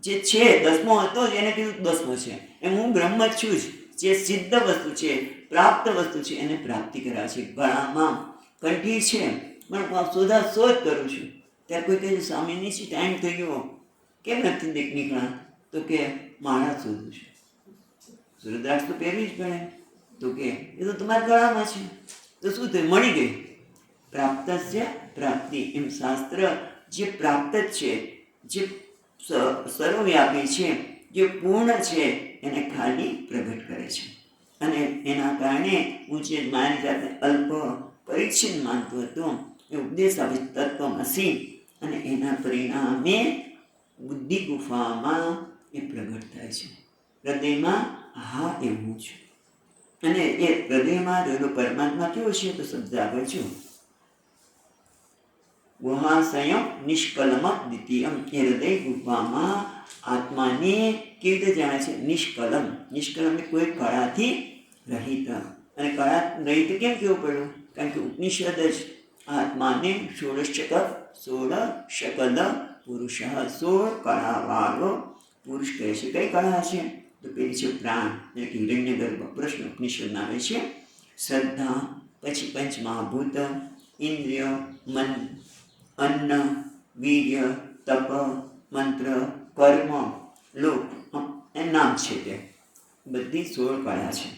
S1: જે છે દસમો હતો જ એને કીધું દસમો છે, એમ હું બ્રહ્મ જ છું જ. જે સિદ્ધ વસ્તુ છે, પ્રાપ્ત વસ્તુ છે, એને પ્રાપ્તિ કરાવે છે. ગળામાં કંઠી છે પણ શોધ કરું છું. ત્યારે કોઈ કહે છે સ્વામીની ટાઈમ થઈ ગયો, કેમ નથી નીકળ્યા? તો કે માળા શોધું છું. રુદ્રાક્ષ તો પહેરવી જ પડે. તો કે એ તો તમારા ગળામાં છે. તો શું થયું? મળી ગઈ. પ્રાપ્તસ્ય પ્રાપ્તિ. એમ શાસ્ત્ર જે પ્રાપ્ત છે, જે સર્વવ્યાપી છે, જે પૂર્ણ છે, એને ખાલી પ્રગટ કરે છે. અને એના કારણે હું જે મારી જાતને અલ્પ પરિચ્છિન્ન માનતો હતો એ ઉપદેશ આપે તત્વમસી, અને એના પરિણામે બુદ્ધિ ગુફામાં એ પ્રગટ થાય છે. હૃદયમાં હા એ હું છું. અને એ હૃદયમાં રહેલો પરમાત્મા કેવો છે? તો શબ્દ આગળ છું, ગુહાશયમ નિષ્કલમ દ્વિતીયમ. એ હૃદય ગુફામાં આત્માને કેવી રીતે જાણે છે? નિષ્કલમ. નિષ્કલમ કોઈ કળાથી રહિત. અને કળા રહિત કેમ કેવું પડ્યું? કારણ કે ઉપનિષદ જ આત્માને 16 શકલ પુરુષ, 16 કળાવાળો પુરુષ કહે છે. કઈ કળા છે? તો પેલી છે પ્રાણ, એટલે કે હિરણ્યગર્ભ. પ્રશ્ન ઉપનિષદમાં આવે છે. શ્રદ્ધા, પછી પંચમહાભૂત, ઇન્દ્રિય, મન, અન્ન, વીર્ય, તપ, મંત્ર, કર્મ, લોક, એ નામ છે. તે બધી 16 કળા છે.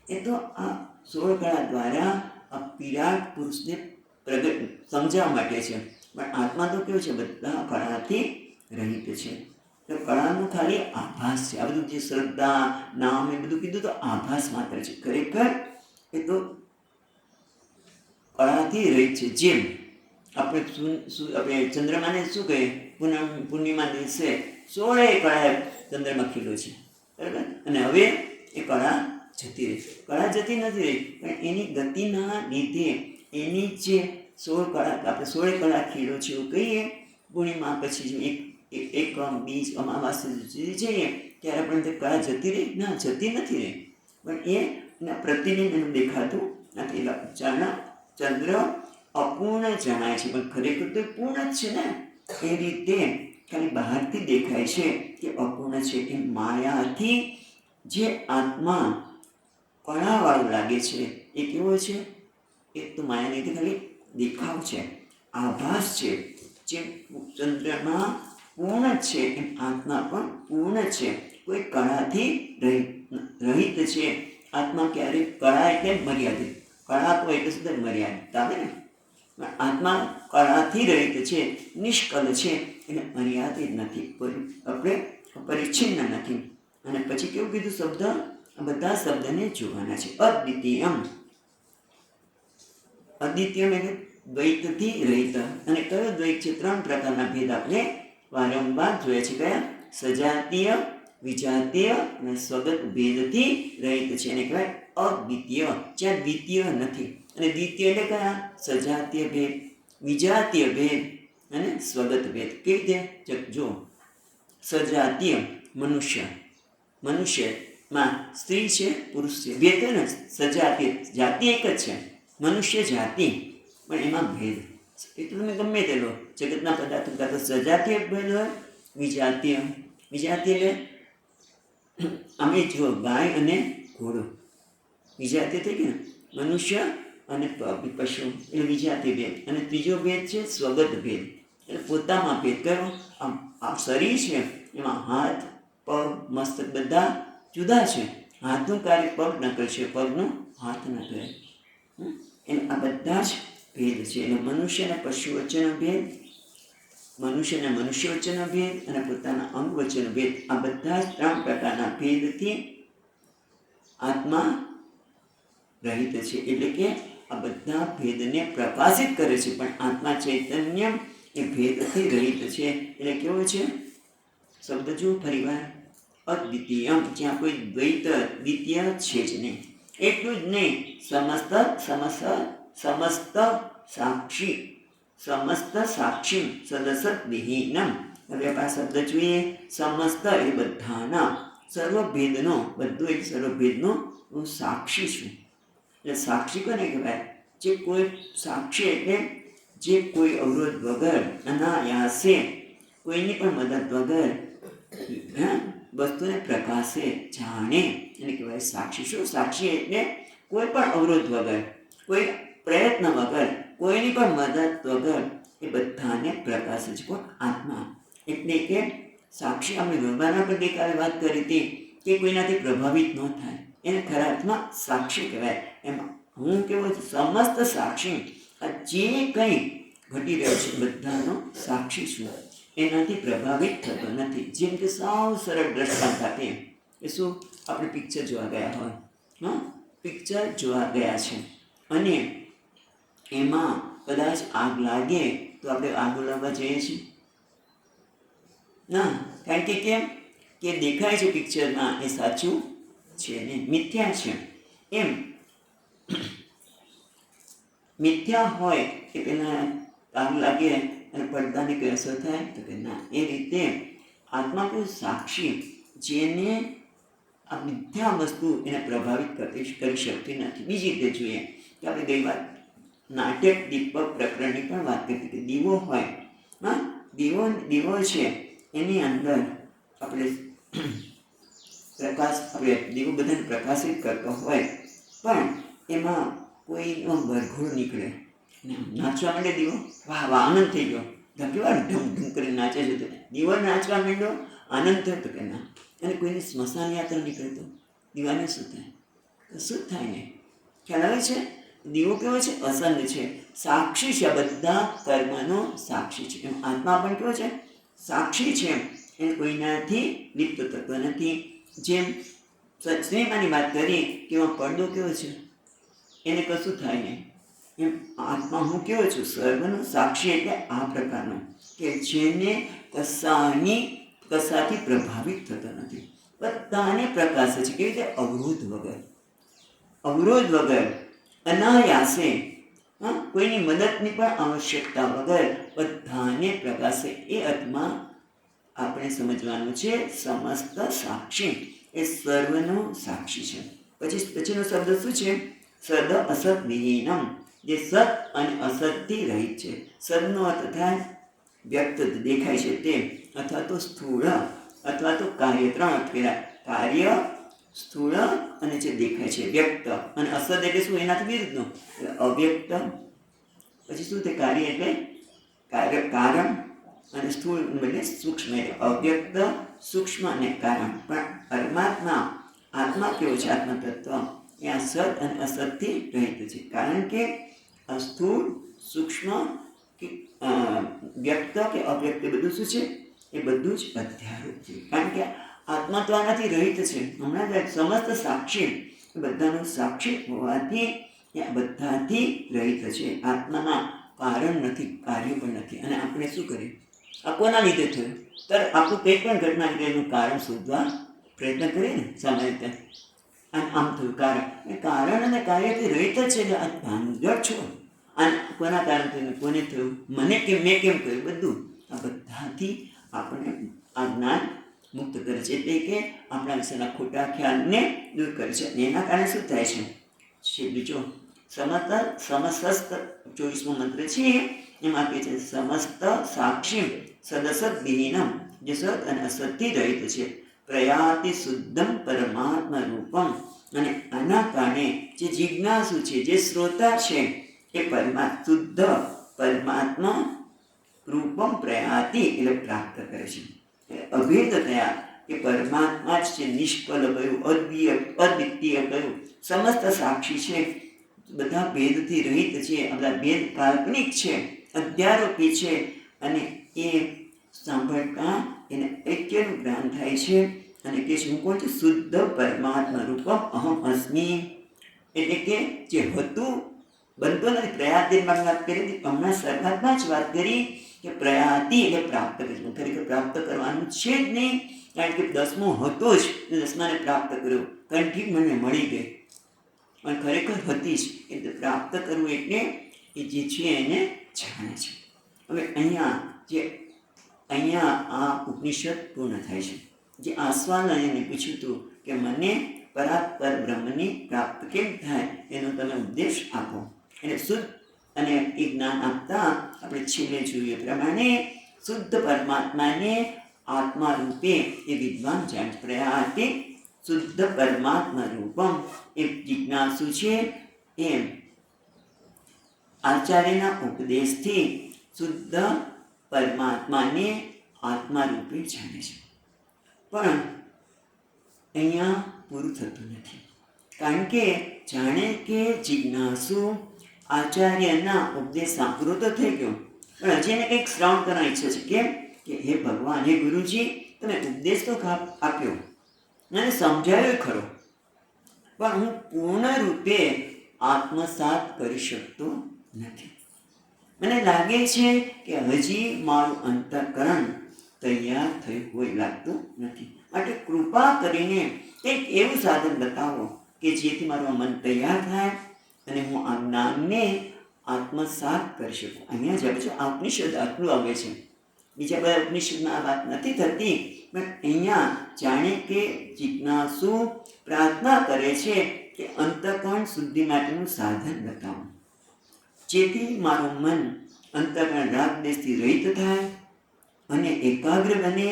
S1: એ તો આ 16 કળા દ્વારા આ વિરાટ પુરુષને પ્રગટ સમજાવવા માટે છે. પણ આત્મા તો કેવું છે? બધા કળાથી રહિત છે. તો કળાનો ખાલી આભાસ છે. આ બધું જે શ્રદ્ધા, નામ એ બધું કીધું તો આભાસ માત્ર છે. ખરેખર એ તો કળાથી રહિત છે. જેમ આપણે ચંદ્રમાને શું કહીએ? પૂર્ણિમા દિવસે 16 કળા ચંદ્રમાં ખીલો છે, બરાબર? અને હવે એ કળા જતી રહી. કળા જતી નથી રહી, પણ એની ગતિના લીધે એની જે 16 કળા, આપણે 16 કળા ખીલો છે એવું કહીએ. પૂર્ણિમા પછી એક બીજ અમાવાસ્ય સુધી જઈએ ત્યારે પણ તે કળા જતી રહી? ના, જતી નથી રહી. પણ એના પ્રતિબિંબ એનું દેખાતું નથી. ચંદ્ર અપૂર્ણ જણાય છે, પણ ખરેખર તો પૂર્ણ જ છે ને. એ રીતે ખાલી બહારથી દેખાય છે કે અપૂર્ણ છે. એ માયાથી જે આત્મા કળાવાળું લાગે છે એ કેવો છે? એ તો માયાની રીતે ખાલી દેખાવ છે, આભાસ છે. જે ચંદ્રમાં પૂર્ણ છે એમ આત્મા પણ પૂર્ણ છે. કોઈ કળાથી રહિત છે. આત્મા ક્યારેય, કળા એટલે મર્યાદિત. કળા તો એટલે સુધી મર્યાદિત આવે ને. આત્મા કળાથી રહિત છે, નિષ્કલ છે, એટલે મર્યાદિત નથી, આપણે પરિચ્છિન્ન નથી. અને પછી કેવું કીધું શબ્દ? આ બધા શબ્દને જોવાના છે. અદ્વિતીયમ. અદ્વિતીયમ એટલે દ્વૈતથી રહિત. અને કયો દ્વૈત છે? 3 પ્રકારના ભેદ આપણે વારંવાર જોઈએ છે. કયા? સજાતીય, વિજાતીય અને સ્વગત ભેદથી રહિત છે. એને કહેવાય અદ્વિતીય. જ્યાં દ્વિતીય નથી. અને દ્વિતીય એટલે કયા? સજાતીય ભેદ, વિજાતીય ભેદ અને સ્વગત ભેદ. કેવી રીતે? જો સજાતીય મનુષ્યમાં સ્ત્રી છે, પુરુષ છે, ભેદ ને. સજાતીય જાતિ એક જ છે, મનુષ્ય જાતિ, પણ એમાં ભેદ. એટલે તમે ગમે તે લો જગતના પદાર્થો, કાં તો સજાતીય ભેદ હોય, વિજાતીય. એટલે અમે જો ગાય અને ઘોડો વિજાતીય થઈ ગયા. મનુષ્ય અને પશુ એટલે વિજાતીય ભેદ. અને ત્રીજો ભેદ છે સ્વગત ભેદ, એટલે પોતામાં ભેદ. કયો? આ શરીર છે એમાં હાથ, પગ, મસ્તક બધા જુદા છે. હાથનું કાર્ય પગ ન કરે છે, પગનું હાથ ન કરે. આ બધા જ ભેદ છે. એટલે મનુષ્ય અને પશુ વચ્ચેનો ભેદ, મનુષ્ય અને મનુષ્ય વચ્ચેનો ભેદ, અને પોતાના અંગ વચ્ચેનો ભેદ. આ બધા જ 3 પ્રકારના ભેદથી આત્મા રહિત છે. એટલે કે આ બધા ભેદને પ્રકાશિત કરે છે. પણ આત્મા ચૈતન્ય એ ભેદથી રહિત છે. એટલે કેવો છે? શબ્દ જુઓ ફરીવાર. અદ્વિતીયમ, જ્યાં કોઈ દ્વૈત દ્વિતીય છે જ નહીં. એટલું જ નહીં, સમસ્ત સાક્ષી સદસત વિહીનમ. હવે આ શબ્દ જોઈએ. સમસ્ત એ બધાના, સર્વભેદનો, બધું એક સર્વભેદનો હું સાક્ષી છું. એટલે સાક્ષી કોને કહેવાય? જે કોઈ સાક્ષી એટલે જે કોઈ અવરોધ વગર અનાયાસે કોઈની પણ મદદ વગર વસ્તુને પ્રકાશે જાણે એને કહેવાય સાક્ષી. શું સાક્ષી? એટલે કોઈ પણ અવરોધ વગર, કોઈ પ્રયત્ન વગર, કોઈની પણ મદદ વગર એ બધાને પ્રકાશે છે. કોણ? આત્મા. એટલે કે સાક્ષી આપણે ભગવાનના પર ગઈકાલે વાત કરી હતી કે કોઈનાથી પ્રભાવિત ન થાય, એને ખરા અર્થમાં સાક્ષી કહેવાય. એમાં હું કેવો છું? સમસ્ત સાક્ષી. આ જે કંઈ ઘટી રહ્યો છે બધાનો સાક્ષી છું, એનાથી પ્રભાવિત થતો નથી. જેમ કે સાવ સરળ દ્રષ્ટાંત આપે એ શું? આપણે પિક્ચર જોવા ગયા હોય, પિક્ચર જોવા ગયા છે અને એમાં કદાચ આગ લાગે તો આપણે આગ ઓલાવવા જઈએ છીએ ના? કારણ કે કેમ? કે દેખાય છે પિક્ચરમાં એ સાચું છે ને મિથ્યા છે. એમ મિથ્યા હોય કે પેલા આગ લાગે અને પડદાને કઈ અસર થાય તો કે ના. એ રીતે આત્મા કોઈ સાક્ષી, જેને આ મિથ્યા વસ્તુ એને પ્રભાવિત કરી શકતી નથી. બીજી રીતે જોઈએ કે આપણે ગઈ વાત નાટક દીપક પ્રકરણની પણ વાત કરી કે દીવો હોય, દીવો છે એની અંદર આપણે પ્રકાશ, આપણે દીવો બધાને પ્રકાશિત કરતો હોય પણ એમાં કોઈનો વરઘોડો નીકળે ને નાચવા માંડે દીવો, વાહ વાહ આનંદ થઈ ગયો, કેવા ઢમ ઢમ કરીને નાચે છે, દીવો નાચવા માંડ્યો, આનંદ થયો તો કે ના. અને કોઈની સ્મશાન યાત્રા નીકળે તો દીવાને શું થાય? કશું જ થાય નહીં. ખ્યાલ આવે છે? દીવો કેવો છે? અસંગ છે, સાક્ષી છે, બધા કર્મનો સાક્ષી છે. એમ આત્મા પણ કેવો છે? સાક્ષી છે. એ કોઈનાથી લિપ્ત થતો નથી. જેમ સિનેમાની વાત કરી કે એમાં પડદો કેવો છે? એને કશું થાય નહીં. એમ આત્મા હું કેવો છું? સર્વનો સાક્ષી. એટલે આ પ્રકારનો કે જેને કશાથી પ્રભાવિત થતો નથી, બધાને પ્રકાશે છે. કેવી રીતે? અવરોધ વગર, અનાયાસે, કોઈની મદદની પણ આવશ્યકતા વગર બધાને પ્રકાશે. એ અર્થમાં આપણે સમજવાનું છે સમસ્ત સાક્ષી, એ સર્વનો સાક્ષી છે. પછીનો શબ્દ શું છે? સદ અસત વિહીનમ, જે સત અને અસતથી રહિત છે. સદનો અર્થ થાય વ્યક્ત, દેખાય છે તે, અથવા તો સ્થૂળ, અથવા તો કાર્ય. ત્રણ અર્થ કર્યા: કાર્ય, સ્થૂળ અને જે દેખાય છે વ્યક્ત. અને અસત એટલે શું? એનાથી વિરુદ્ધનું અવ્યક્ત. પછી શું તે? કાર્ય એટલે કારણ અને સ્થૂળ એટલે સૂક્ષ્મ, એટલે અવ્યક્ત, સૂક્ષ્મ અને કારણ. પણ પરમાત્મા, આત્મા કેવો છે? આત્મ તત્વ એ આ સત અને અસતથી રહિત છે. કારણ કે સ્થૂળ, સૂક્ષ્મ કે વ્યક્ત કે અવ્યક્ત બધું શું છે? એ બધું જ અધ્યારોપ છે. કારણ કે આત્મા તો આનાથી રહિત છે. હમણાં જ સમસ્ત સાક્ષી, બધાનો સાક્ષી હોવાથી એ બધાથી રહિત છે. આત્માના કારણ નથી, કાર્ય પણ નથી. અને આપણે શું કરીએ? આ કોના લીધે થયું? ત્યારે આપણું કંઈ પણ ઘટના લીધે એનું કારણ શોધવા પ્રયત્ન કરીએ ને સામાન્ય રીતે. આમ થયું કારણ અને કાર્યથી રહિત જ છે. આ ભાંગડ છો. અને કોના કારણ થયું? કોને થયું? મને કેમ? મેં કેમ કર્યું? બધું આ બધાથી આપણે આ જ્ઞાન મુક્ત કરે છે. એટલે કે આપણા વિશેના ખોટા ખ્યાલને દૂર કરે છે. અને એના કારણે શું થાય છે? બીજો સમસ્ત 24મો મંત્ર છે એમાં આપે છે સમસ્ત સાક્ષી સદસત વિહીનમ, જે સત અને અસતથી રહિત છે. પ્રયાતિ શુદ્ધમ પરમાત્મા રૂપમ. અને આના કારણે જે જિજ્ઞાસુ છે, જે શ્રોતા છે, એ શુદ્ધ પરમાત્મા રૂપમ પ્રયાતિ એટલે પ્રાપ્ત કરે છે. અભેદ થયા કે પરમાત્મા જ છે, નિષ્ફળ કયું, અદ્વિતીય કયું, સમસ્ત સાક્ષી છે, બધા ભેદથી રહિત છે. આ બધા ભેદ કાલ્પનિક છે, અધ્યારોપી છે. અને એ સાંભળતા એને ઐક્યનું જ્ઞાન થાય છે. અને કે શું કોણ છે? શુદ્ધ પરમાત્મા રૂપમ અહમ અસ્મિ. એટલે કે જે હતું બનતો નથી. પ્રયાતિમાં વાત કરી હતી હમણાં શરૂઆતમાં જ વાત કરી કે પ્રયાતિ એટલે પ્રાપ્ત કરવું. ખરેખર પ્રાપ્ત કરવાનું છે જ નહીં. કારણ કે 10મો હતો જ, 10માને પ્રાપ્ત કર્યો, કંઠી મને મળી ગઈ, પણ ખરેખર હતી જ. એટલે પ્રાપ્ત કરવું એટલે એ જે છે એને જાણે છે. હવે અહીંયા આ ઉપનિષદ પૂર્ણ થાય છે. જે આસ્વાદને પૂછ્યું હતું કે મને પરાત્પર બ્રહ્મની પ્રાપ્ત કેમ થાય, એનો તમે ઉપદેશ આપો. એટલે શુદ્ધ અને એ જ્ઞાન આપતા આપણે છેલ્લે જોઈએ પ્રમાણે શુદ્ધ પરમાત્માને આત્મા રૂપે એ વિદ્વાન જાણી પડ્યા તે શુદ્ધ પરમાત્મા રૂપમ એ જિજ્ઞાસુ છે એમ આચાર્યના ઉપદેશથી શુદ્ધ પરમાત્માને આત્મા રૂપે જાણે છે. પણ અહીંયા પૂરું થતું નથી, કારણ કે જાણે કે જિજ્ઞાસુ આચાર્યના ઉપદેશ સાંભળો તો થઈ ગયો, પણ હજી એને કંઈક શ્રવણ કરવા ઈચ્છે છે. કેમ કે હે ભગવાન, હે ગુરુજી, તમે ઉપદેશ તો આપ્યો મને સમજાવ્યો ખરો, પણ હું પૂર્ણ રૂપે આત્મસાત કરી શકતો નથી. મને લાગે છે કે હજી મારું અંતઃકરણ તૈયાર થયું હોય લાગતું નથી. માટે કૃપા કરીને કંઈક એવું સાધન બતાવો કે જેથી મારું મન તૈયાર થાય અને હું આ જ્ઞાનને આત્મસાત કરી શકું. અહીંયા જ આવે છે આ ઉપનિષદ આટલું આવે છે, બીજા બધા ઉપનિષદમાં આ વાત નથી થતી. પણ અહીંયા જાણે કે જિજ્ઞાસુ પ્રાર્થના કરે છે કે અંતઃકરણ શુદ્ધિ માટેનું સાધન બતાવો, જેથી મારું મન અંતઃકરણ રાગ દેશથી રહિત થાય અને એકાગ્ર બને,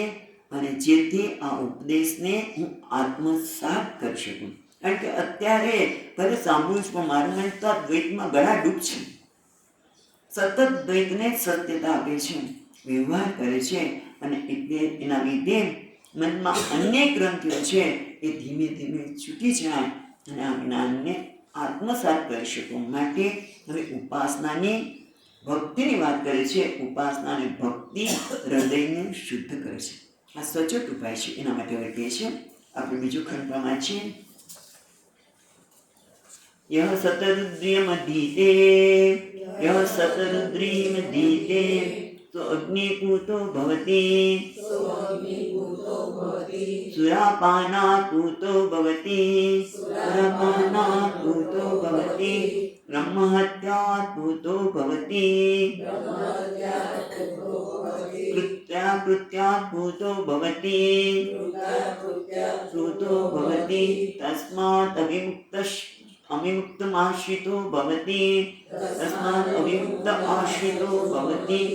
S1: અને જેથી આ ઉપદેશને હું આત્મસાત કરી શકું. કારણ કે અત્યારે ભલે સાંભળું છું પણ મારું મન તો દ્વૈતમાં ગળા ડૂબ છે, સતત દ્વૈતને જ સત્યતા આપે છે, વ્યવહાર કરે છે, અને એટલે એના લીધે મનમાં અનેક ગ્રંથિઓ છે એ ધીમે ધીમે છૂટી જાય અને આ જ્ઞાનને આત્મસાત કરી શકું. માટે હવે ઉપાસનાની ભક્તિની વાત કરે છે. ઉપાસના અને ભક્તિ હૃદયને શુદ્ધ કરે છે. આ સચોટ ઉપાય છે. એના માટે હવે કહે છે, આપણે બીજું ખંડ પ્રમાણ છે, યહ સતરુદ્રિયમધીતે યહ સતરુદ્રિયમધીતે તો અગ્નિપૂતો ભવતી સુરાપાનાપૂતો ભવતી સુરાપાનાપૂતો ભવતી બ્રહ્મહત્યાપૂતો ભવતી કૃત્યાકૃત્યાપૂતો ભવતી કૃતો ભવતી તસ્માत् અવિમુક્તમાશ્રિતો ભવતી તસ્માत् અવિમુક્ત આશ્રિતો ભવતી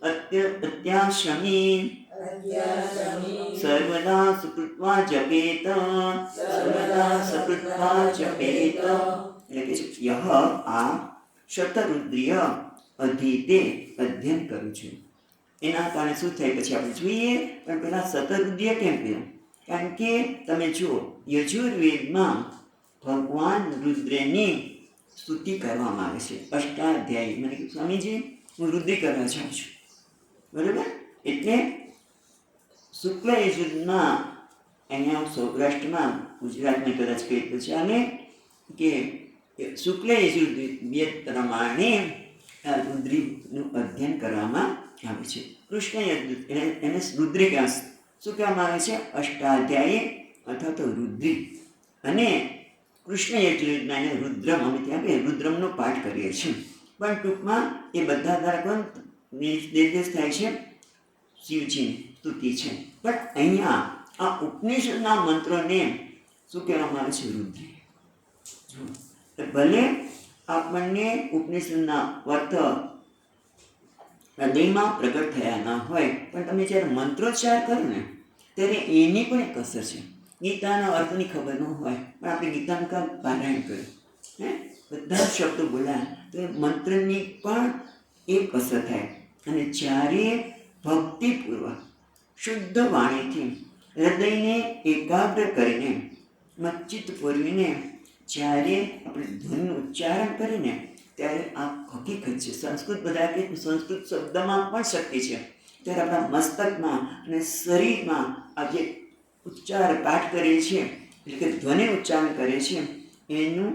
S1: અત્યાશ્રમી સર્વદા સુકૃત્વા જપેત સર્વદા સુકૃત્વા જપેત. એટલે કે યહ આ શતરુદ્રિય અધીતે અધ્યયન કરું છું. એના કારણે શું થાય પછી આપણે જોઈએ. પણ પેલા શતરુદ્રિય કેમ કહ્યું? કારણ કે તમે જુઓ યજુર્વેદમાં ભગવાન રુદ્રની સ્તુતિ કરવામાં આવે છે. અષ્ટાધ્યાયી. મને કહ્યું સ્વામીજી હું રુદ્રી કરવા જાઉં છું, બરાબર? એટલે શુક્લ યજુર્વેદમાં અહીંયા સૌરાષ્ટ્રમાં, ગુજરાતમાં કદાચ કહી તો ચાલે કે શુક્લ યજુર્વેદ પ્રમાણે આ રુદ્રીનું અધ્યયન કરવામાં આવે છે. કૃષ્ણ યજુર્વેદ એને રુદ્રિકા શું કહેવામાં આવે છે? અષ્ટાધ્યાયી અથવા તો રુદ્રી. અને કૃષ્ણ યજુર્વેદમાં એને રુદ્રમ, અમે ત્યાં રુદ્રમનો પાઠ કરીએ છીએ. પણ ટૂંકમાં એ બધા દ્વારા નિર્દેશ થાય છે શિવજીની સ્તુતિ છે. પણ અહીંયા આ ઉપનિષદના મંત્રોને શું કહેવામાં આવે છે? રુદ્રી. ભલે આપણને ઉપનિષદના અર્થ હૃદયમાં પ્રગટ થયા ન હોય, પણ તમે જ્યારે મંત્રોચ્ચાર કરો ને ત્યારે એની પણ એક અસર છે. ગીતાના અર્થની ખબર ન હોય પણ આપણે ગીતાનું કામ પારાયણ કર્યું, બધા શબ્દો બોલાય તો એ મંત્રની પણ એક અસર થાય. અને જ્યારે ભક્તિપૂર્વક શુદ્ધ વાણીથી હૃદયને એકાગ્ર કરીને મચ્ચિત પૂરવીને જ્યારે આપણે ધ્વનિનું ઉચ્ચારણ કરીને ત્યારે આ હકીકત છે. સંસ્કૃત બધા કે સંસ્કૃત શબ્દમાં પણ શક્તિ છે. ત્યારે આપણા મસ્તકમાં અને શરીરમાં આ જે ઉચ્ચાર પાઠ કરીએ છીએ, એટલે કે ધ્વનિ ઉચ્ચારણ કરીએ છીએ, એનું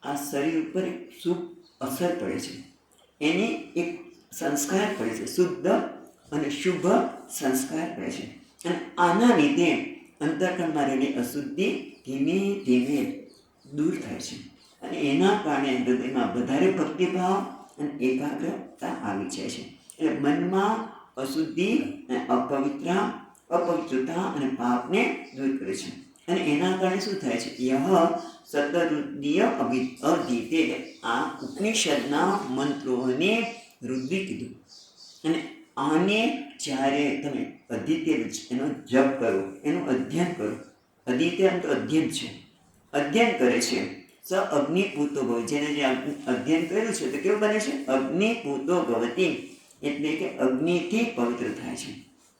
S1: આ શરીર ઉપર એક શુભ અસર પડે છે. એની એક સંસ્કાર પડે છે, શુદ્ધ અને શુભ સંસ્કાર પડે છે. અને આના લીધે અંતઃકરણમાં રહેલી અશુદ્ધિ ધીમે ધીમે દૂર થાય છે. અને એના કારણે હૃદયમાં વધારે ભક્તિભાવ અને એકાગ્રતા આવી જાય છે. એટલે મનમાં અશુદ્ધિ અને અપવિત્રતા અને પાપને દૂર કરે છે. અને એના કારણે શું થાય છે? યહ સતરુદ્ય અધીતે, આ ઉપનિષદના મંત્રોને રુદ્રી કીધું. અને આને જ્યારે તમે અધીતે એનો જપ કરો, એનું અધ્યયન કરો, અધીતે તો અધ્યયન છે, અધ્યયન કરે છે. સ અગ્નિપૂતો ભવ, જેને જે અધ્યયન કર્યું છે તો કેવું બને છે? અગ્નિપૂતો ભવતી, એટલે કે અગ્નિથી પવિત્ર થાય છે.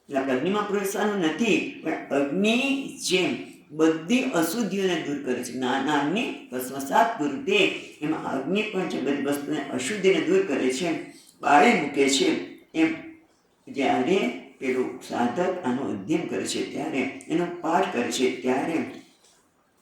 S1: એટલે અગ્નિમાં પ્રવેશવાનું નથી, પણ અગ્નિ જેમ બધી અશુદ્ધિઓને દૂર કરે છે. નાનાગ્નિ ભસ્મસાત કુરુતે, એમાં અગ્નિ પણ છે બધી વસ્તુને અશુદ્ધિને દૂર કરે છે, બાળી મૂકે છે. એમ જ્યારે પેલું સાધક આનું અધ્યયન કરે છે, ત્યારે એનો પાઠ કરે છે, ત્યારે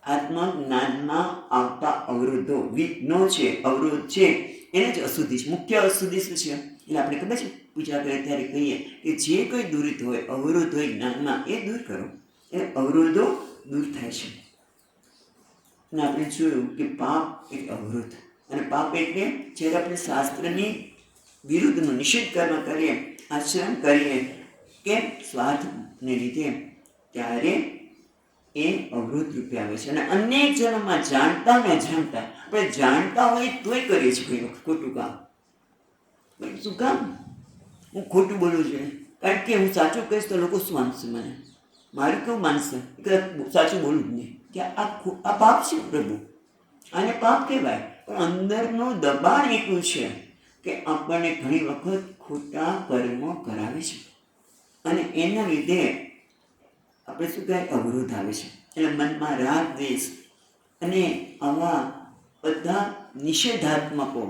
S1: આત્મજ્ઞાનમાં આવતા અવરોધો, વિઘ્નો છે, અવરોધ છે, એને જ અશુદ્ધિ છે. મુખ્ય અશુદ્ધિ શું છે? એટલે આપણે ખબર છે, પૂજા કરીએ ત્યારે કહીએ કે જે કોઈ દૂરિત હોય, અવરોધ હોય જ્ઞાનમાં, એ દૂર કરો. એ અવરોધો દૂર થાય છે. અને આપણે જોયું કે પાપ એટલે અવરોધ, અને પાપ એટલે જ્યારે આપણે શાસ્ત્રની વિરુદ્ધનું નિષિદ્ધ કર્મ કરીએ, આચરણ કરીએ કે સ્વાર્થને લીધે, ત્યારે એ અવરોધ રૂપે આવે છે. અને અનેક જન્મમાં જાણતા ને જાણતા, આપણે જાણતા હોય તોય કરીએ છીએ કોઈ વખત ખોટું કામ. શું કામ? હું ખોટું બોલું છું કારણ કે હું સાચું કહીશ તો લોકો શું માનશે? મને મારું કેવું માનશે? સાચું બોલું જ નહીં કે આ પાપ છે પ્રભુ, આને પાપ કહેવાય. પણ અંદરનું દબાણ એટલું છે કે આપણને ઘણી વખત ખોટા કર્મો કરાવે છે, અને એના લીધે આપણે શું કહેવાય? અવરોધ આવે છે. એટલે મનમાં રાગ, દ્વેષ અને આવા બધા નિષેધાત્મકો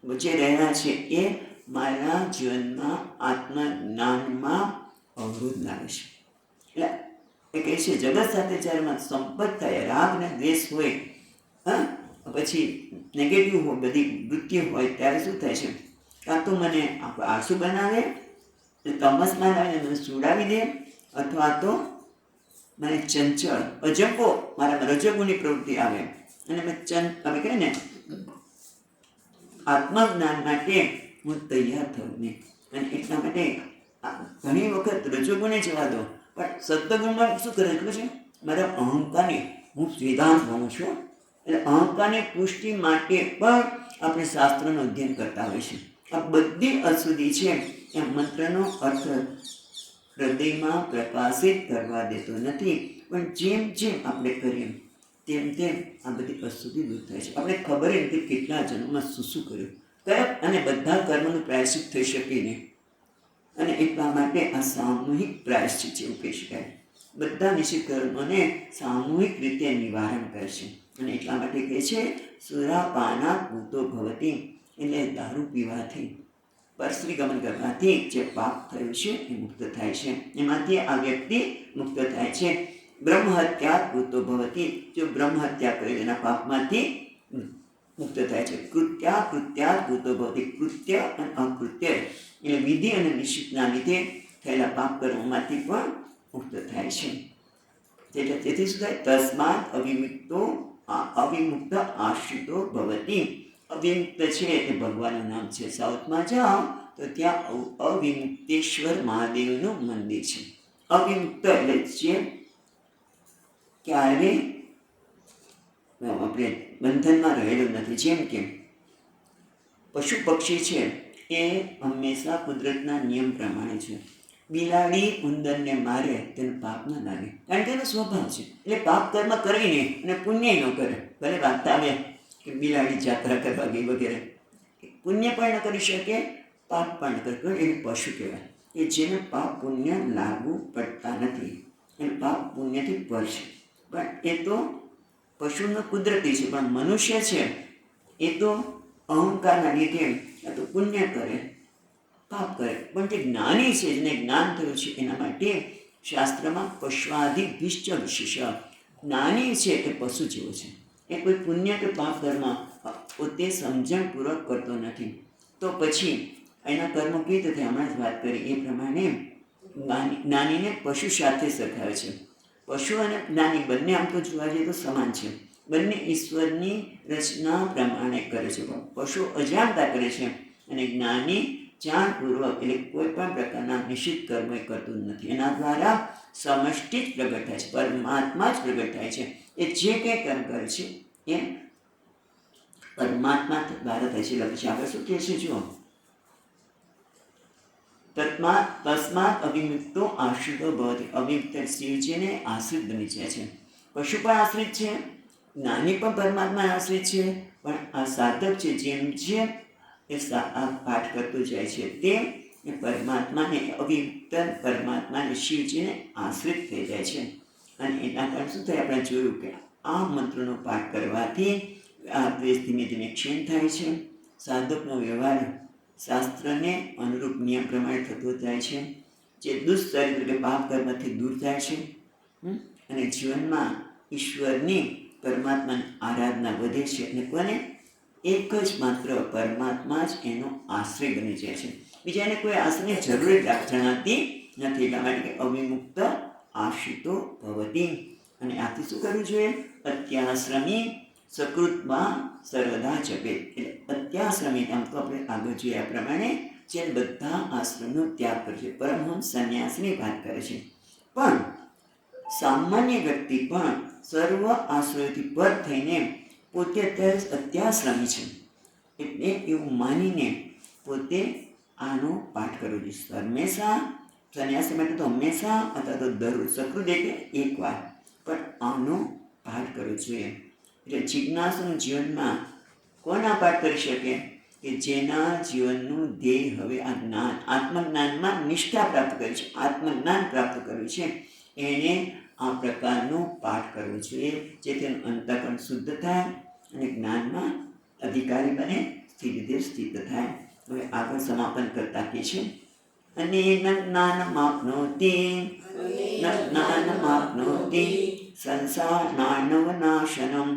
S1: જે રહ્યા છે, એ મારા જીવનમાં આત્મજ્ઞાનમાં અવરોધ લાવે છે. એટલે એ કહે છે, જગત સાથે જ્યારે મને સંપર્ક થાય, રાગ ને દ્વેષ હોય, પછી નેગેટિવ હોય, બધી વૃત્તિ હોય, ત્યારે શું થાય છે? કાં તો મને આળસુ બનાવે, તમસમાં આવીને મને સુડાવી દે, અથવા તો મને ચંચળ અજંપો, મારા રજોગુણની પ્રવૃત્તિ આવે, અને અમે કહીએ ને આત્મજ્ઞાન માટે હું તૈયાર થયું નહીં. અને એટલા માટે ઘણી વખત રજોગુણે જવા દો, પણ સત્વગુણમાં શું કરે ખબર છે? મારા અહંકારને, હું વેદાંત ભણું છું, એટલે અહંકારની પુષ્ટિ માટે પણ આપણે શાસ્ત્રનું અધ્યયન કરતા હોય છે. આ બધી અશુદ્ધિ છે, એ મંત્રનો અર્થ હૃદયમાં પ્રકાશિત કરવા દેતો નથી. પણ જેમ જેમ આપણે કરીએ તેમ તેમ આ બધી અશુદ્ધિ દૂર થાય છે. આપણે ખબર નથી કેટલા જન્મમાં શું શું કર્યું, કયા, અને બધા કર્મનું પ્રાયશ્ચિત થઈ શકે નહીં. અને એટલા માટે આ સામૂહિક પ્રાયશ્ચિત છે એવું કહી શકાય. બધા નિશ્ચિત કર્મોને સામૂહિક રીતે નિવારણ કરશે. અને એટલા માટે કહે છે, સુરાપાના ભૂતો ભવતી, એટલે દારૂ પીવાથી, પરસ્ત્રી ગમન કરવાથી જે પાપ થયું છે એ મુક્ત થાય છે. એમાંથી આ વ્યક્તિ મુક્ત થાય છે. બ્રહ્મહત્યા ભૂતો ભવતી, જો બ્રહ્મહત્યા કરે એના પાપમાંથી મુક્ત થાય છે. કૃત્યા ભૂતો ભવતી, કૃત્ય અને અકૃત્ય, એટલે વિધિ અને નિશ્ચિતના લીધે થયેલા પાપ કર્મોમાંથી પણ મુક્ત થાય છે. તેથી શું થાય? તસ્માત અવિમુક્ત આશ્રિતો ભવતી. અવિમુક્ત છે એ ભગવાનનું નામ છે. સાઉથમાં જાઓ તો ત્યાં અવિમુક્તેશ્વર મહાદેવનું મંદિર છે. અવિમુક્ત એટલે જે ક્યારે આપણે બંધનમાં રહેલું નથી. જેમ કે પશુ પક્ષી છે એ હંમેશા કુદરતના નિયમ પ્રમાણે છે. બિલાડી ઉંદરને મારે તેને પાપ ન લાગે, કારણ કે એનો સ્વભાવ છે. એટલે પાપ કર્મ કરીને અને પુણ્ય ન કરે. ભલે વાત આવે કે બિલાડી જાત્રા કરવા ગઈ વગેરે, પુણ્ય પણ ન કરી શકે, પાપ પણ ન કરે, એને પશુ કહેવાય. કે જેને પાપ પુણ્ય લાગુ પડતા નથી, એને પાપ પુણ્યથી પર છે. પણ એ તો પશુનો કુદરતી છે. પણ મનુષ્ય છે એ તો અહંકારના લીધે તો પુણ્ય કરે, પાપ કરે. પણ જે જ્ઞાની છે, જેને જ્ઞાન થયું છે, એના માટે શાસ્ત્રમાં પશ્વાધિ ભિશ્ચ વિશેષ, જ્ઞાની છે એ પશુ જેવો છે. એ કોઈ પુણ્ય કે પાપ કર્મ પોતે સમજણપૂર્વક કરતો નથી. તો પછી એના કર્મો કેવી રીતે? હમણાં જ વાત કરી એ પ્રમાણે જ્ઞાનીને પશુ સાથે સરખાવે છે. પશુ અને જ્ઞાની બંને આમ તો જોવા જઈએ તો સમાન છે. બંને ઈશ્વરની રચના પ્રમાણે કરે છે. પશુ અજાણતા કરે છે અને જ્ઞાની જાણપૂર્વક એટલે કોઈ પણ પ્રકારના નિશ્ચિત કર્મ એ કરતું નથી. એના દ્વારા સમષ્ટિ જ પ્રગટ થાય છે, પરમાત્મા જ પ્રગટ થાય છે. એ જે કંઈ કર્મ કરે છે એ પરમાત્મા દ્વારા થાય છે. એટલે પછી આગળ શું કહે છે જુઓ, તસ્માત અવિમુક્તો આશ્રિતો ભવતિ. અવિમુક્ત શિવજીને આશ્રિત બની જાય છે. પશુ પણ આશ્રિત છે, જ્ઞાની પણ પરમાત્મા આશ્રિત છે, પણ આ સાધક છે જેમ જેમ એ પાઠ કરતો જાય છે તેમ એ પરમાત્માને અવિમુક્ત પરમાત્માને શિવજીને આશ્રિત થઈ જાય છે. અને એના કારણે શું થાય, આપણે જોયું કે આ મંત્રનો પાઠ કરવાથી આ દ્વેષ ધીમે ધીમે ક્ષીણ થાય છે. સાધકનો વ્યવહાર શાસ્ત્રને અનુરૂપ નિયમ પ્રમાણે થતો જાય છે. જે દુષ્ચરિત્ર કે પાપ કર્મથી દૂર થાય છે અને જીવનમાં ઈશ્વરની પરમાત્માની આરાધના વધે છે. અને કોને? એક જ માત્ર પરમાત્મા જ એનો આશ્રય બની જાય છે. બીજાને કોઈ આશ્રયની જરૂર જણાતી નથી. એટલા માટે કે અવિમુક્ત આશ્રિતો ભવતિ. અને આથી શું કરવું જોઈએ? અત્યાશ્રમી સકૃતમાં સર્વદા જપે. એટલે અત્યાશ્રમી આમ તો આપણે આગળ જોયા પ્રમાણે જે બધા આશ્રમનો ત્યાગ કરે છે, પરમહંસ સંન્યાસની વાત કરે છે. પણ સામાન્ય વ્યક્તિ પણ સર્વ આશ્રયથી પર થઈને પોતે અત્યારે અત્યાશ્રમી છે એટલે એવું માનીને પોતે આનો પાઠ કરવો જોઈએ. હંમેશા સંન્યાસી માટે તો હંમેશા અથવા તો દરરોજ સકૃત એટલે એકવાર પણ આનો પાઠ કરવો જોઈએ. એટલે જિજ્ઞાસુનું જીવનમાં કોણ આ પાઠ કરી શકે? કે જેના જીવનનું ધ્યેય હવે આ જ્ઞાન, આત્મજ્ઞાનમાં નિષ્ઠા પ્રાપ્ત કરી છે, આત્મજ્ઞાન પ્રાપ્ત કર્યું છે, એણે આ પ્રકારનો પાઠ કરવો જોઈએ, જેથી એનું અંતઃકરણ શુદ્ધ થાય અને જ્ઞાનમાં અધિકારી બને, સ્થિતિ સ્થિત થાય. હવે આગળ સમાપન કરતા કે છે, અને જ્ઞાનમાપ્નોતિ સંસારાર્ણવનાશનમ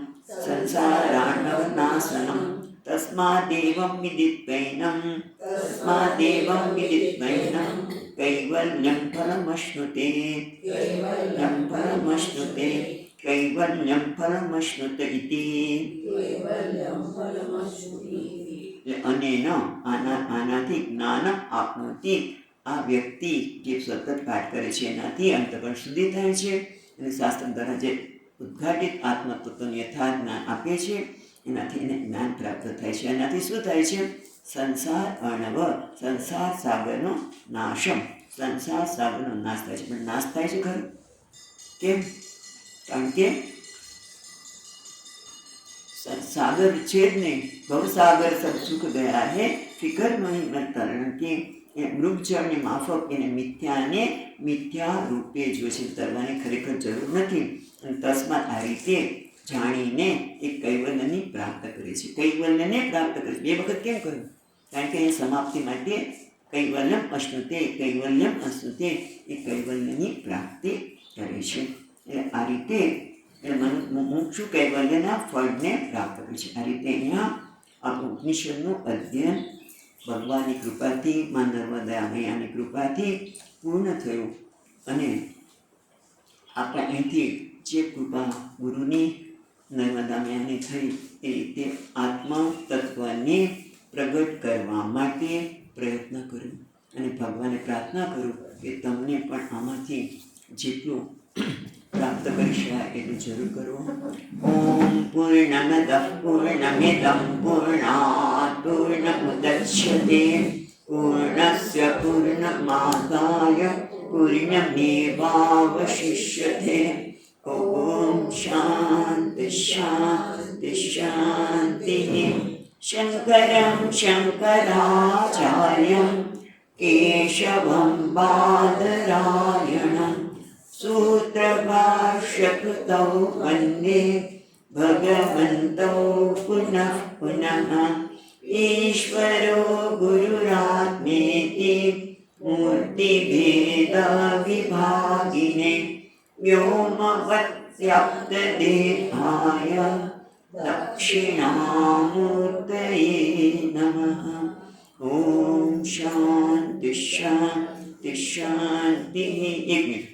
S1: તસ્માદેવં વિદિત્વૈનં કૈવલ્યં ફલમશ્નુતે ઇતિ. આનાથી જ્ઞાન આપનોતિ. આ વ્યક્તિ જે સતત પાઠ કરે છે એનાથી અંતઃકરણ શુદ્ધિ થાય છે અને શાસ્ત્ર દ્વારા જે ઉદ્ઘાટિત આત્મતત્વનું યથાર્થ જ્ઞાન આપે છે એનાથી એને જ્ઞાન પ્રાપ્ત થાય છે. એનાથી શું થાય છે? સંસાર અર્ણવ, સંસાર સાગરનો નાશ થાય છે. પણ નાશ થાય છે ખરું? કેમ? કારણ કે सागर छेद नहीं, भवसागर सब सुख गया है, फिकर नहीं मत तरण के મૃગજળ ને માફક એને મિથ્યા રૂપે જો છે તરવાની ખરેખર જરૂર નથી. અને તસ્માત આ રીતે જાણીને એ કૈવલ્યને પ્રાપ્ત કરે છે. કૈવલ્યને પ્રાપ્ત કરે છે. બે વખત કેમ કહ્યું? કારણ કે એ સમાપ્તિ માટે કૈવલ્યમ અશ્નુતે એ કૈવલ્યની પ્રાપ્તિ કરે છે. એટલે આ રીતે મુમુક્ષુ કૈવલ્યના ફળને પ્રાપ્ત કરે છે. આ રીતે અહીંયા આ ઉપનિષદનું અધ્યયન ભગવાનની કૃપાથી, મા નર્મદા મૈયાની કૃપાથી પૂર્ણ થયું. અને આપણે અહીંથી જે કૃપા ગુરુની, નર્મદા મૈયાની થઈ એ રીતે આત્મા તત્વને પ્રગટ કરવા માટે પ્રયત્ન કર્યો. અને ભગવાને પ્રાર્થના કરું કે તમને પણ આમાંથી જેટલું પ્રાપ્ત કરી શકાય એટલું જરૂર કરો. ઓમ પૂર્ણમદ પૂર્ણમિદં પૂર્ણાત પૂર્ણમુદચ્યતે પૂર્ણસ્ય પૂર્ણમાદાય પૂર્ણમેવાવશિષ્યતે. ઓમ શાંતિ શાંતિ શાંતિ. શંકરં શંકરાચાર્યં કેશવં બાદરાયણં सूत्रभाष्यकृतौ वन्दे भगवन्तौ पुनः पुनः. ईश्वरो गुरुरात्मेति मूर्तिभेदविभागिने व्योमवद्व्याप्तदेहाय दक्षिणामूर्तये नमः. ॐ शान्ति शान्ति शान्तिः. एक मिनिट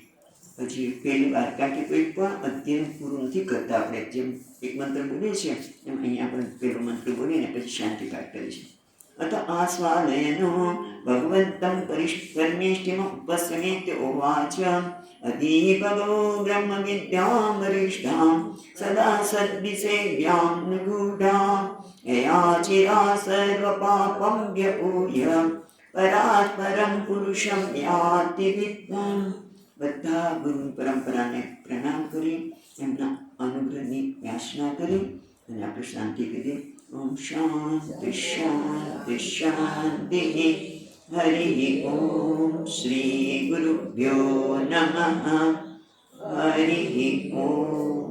S1: પછી પહેલી વાર, કારણ કે કોઈ પણ અધ્યયન પૂરું નથી કરતા આપણે. જેમ એક મંત્ર બોલીએ છીએ એમ અહીંયા આપણે પહેલો મંત્ર બોલીને પછી શાંતિ પાઠ કરીએ છીએ. अथ आस्वादयनो भगवन्तं परमेष्टिमुपस्समेत्य उवाच अधीभगो ब्रह्मविद्यां वरिष्ठां सदा सद्विसेव्यां निगूढां यया चिरा सर्वपापं व्यपूय परात् परं पुरुषं याति विद्वान्. બધા ગુરુ પરંપરાને પ્રણામ કરી એમના અનુગ્રહની યાચના કરી અને આપણે શાંતિ કરી. ઓમ શાંતિ શાંતિ શાંતિ. હરિ ઓમ શ્રી ગુરુભ્યો નમઃ. હરિ ઓમ.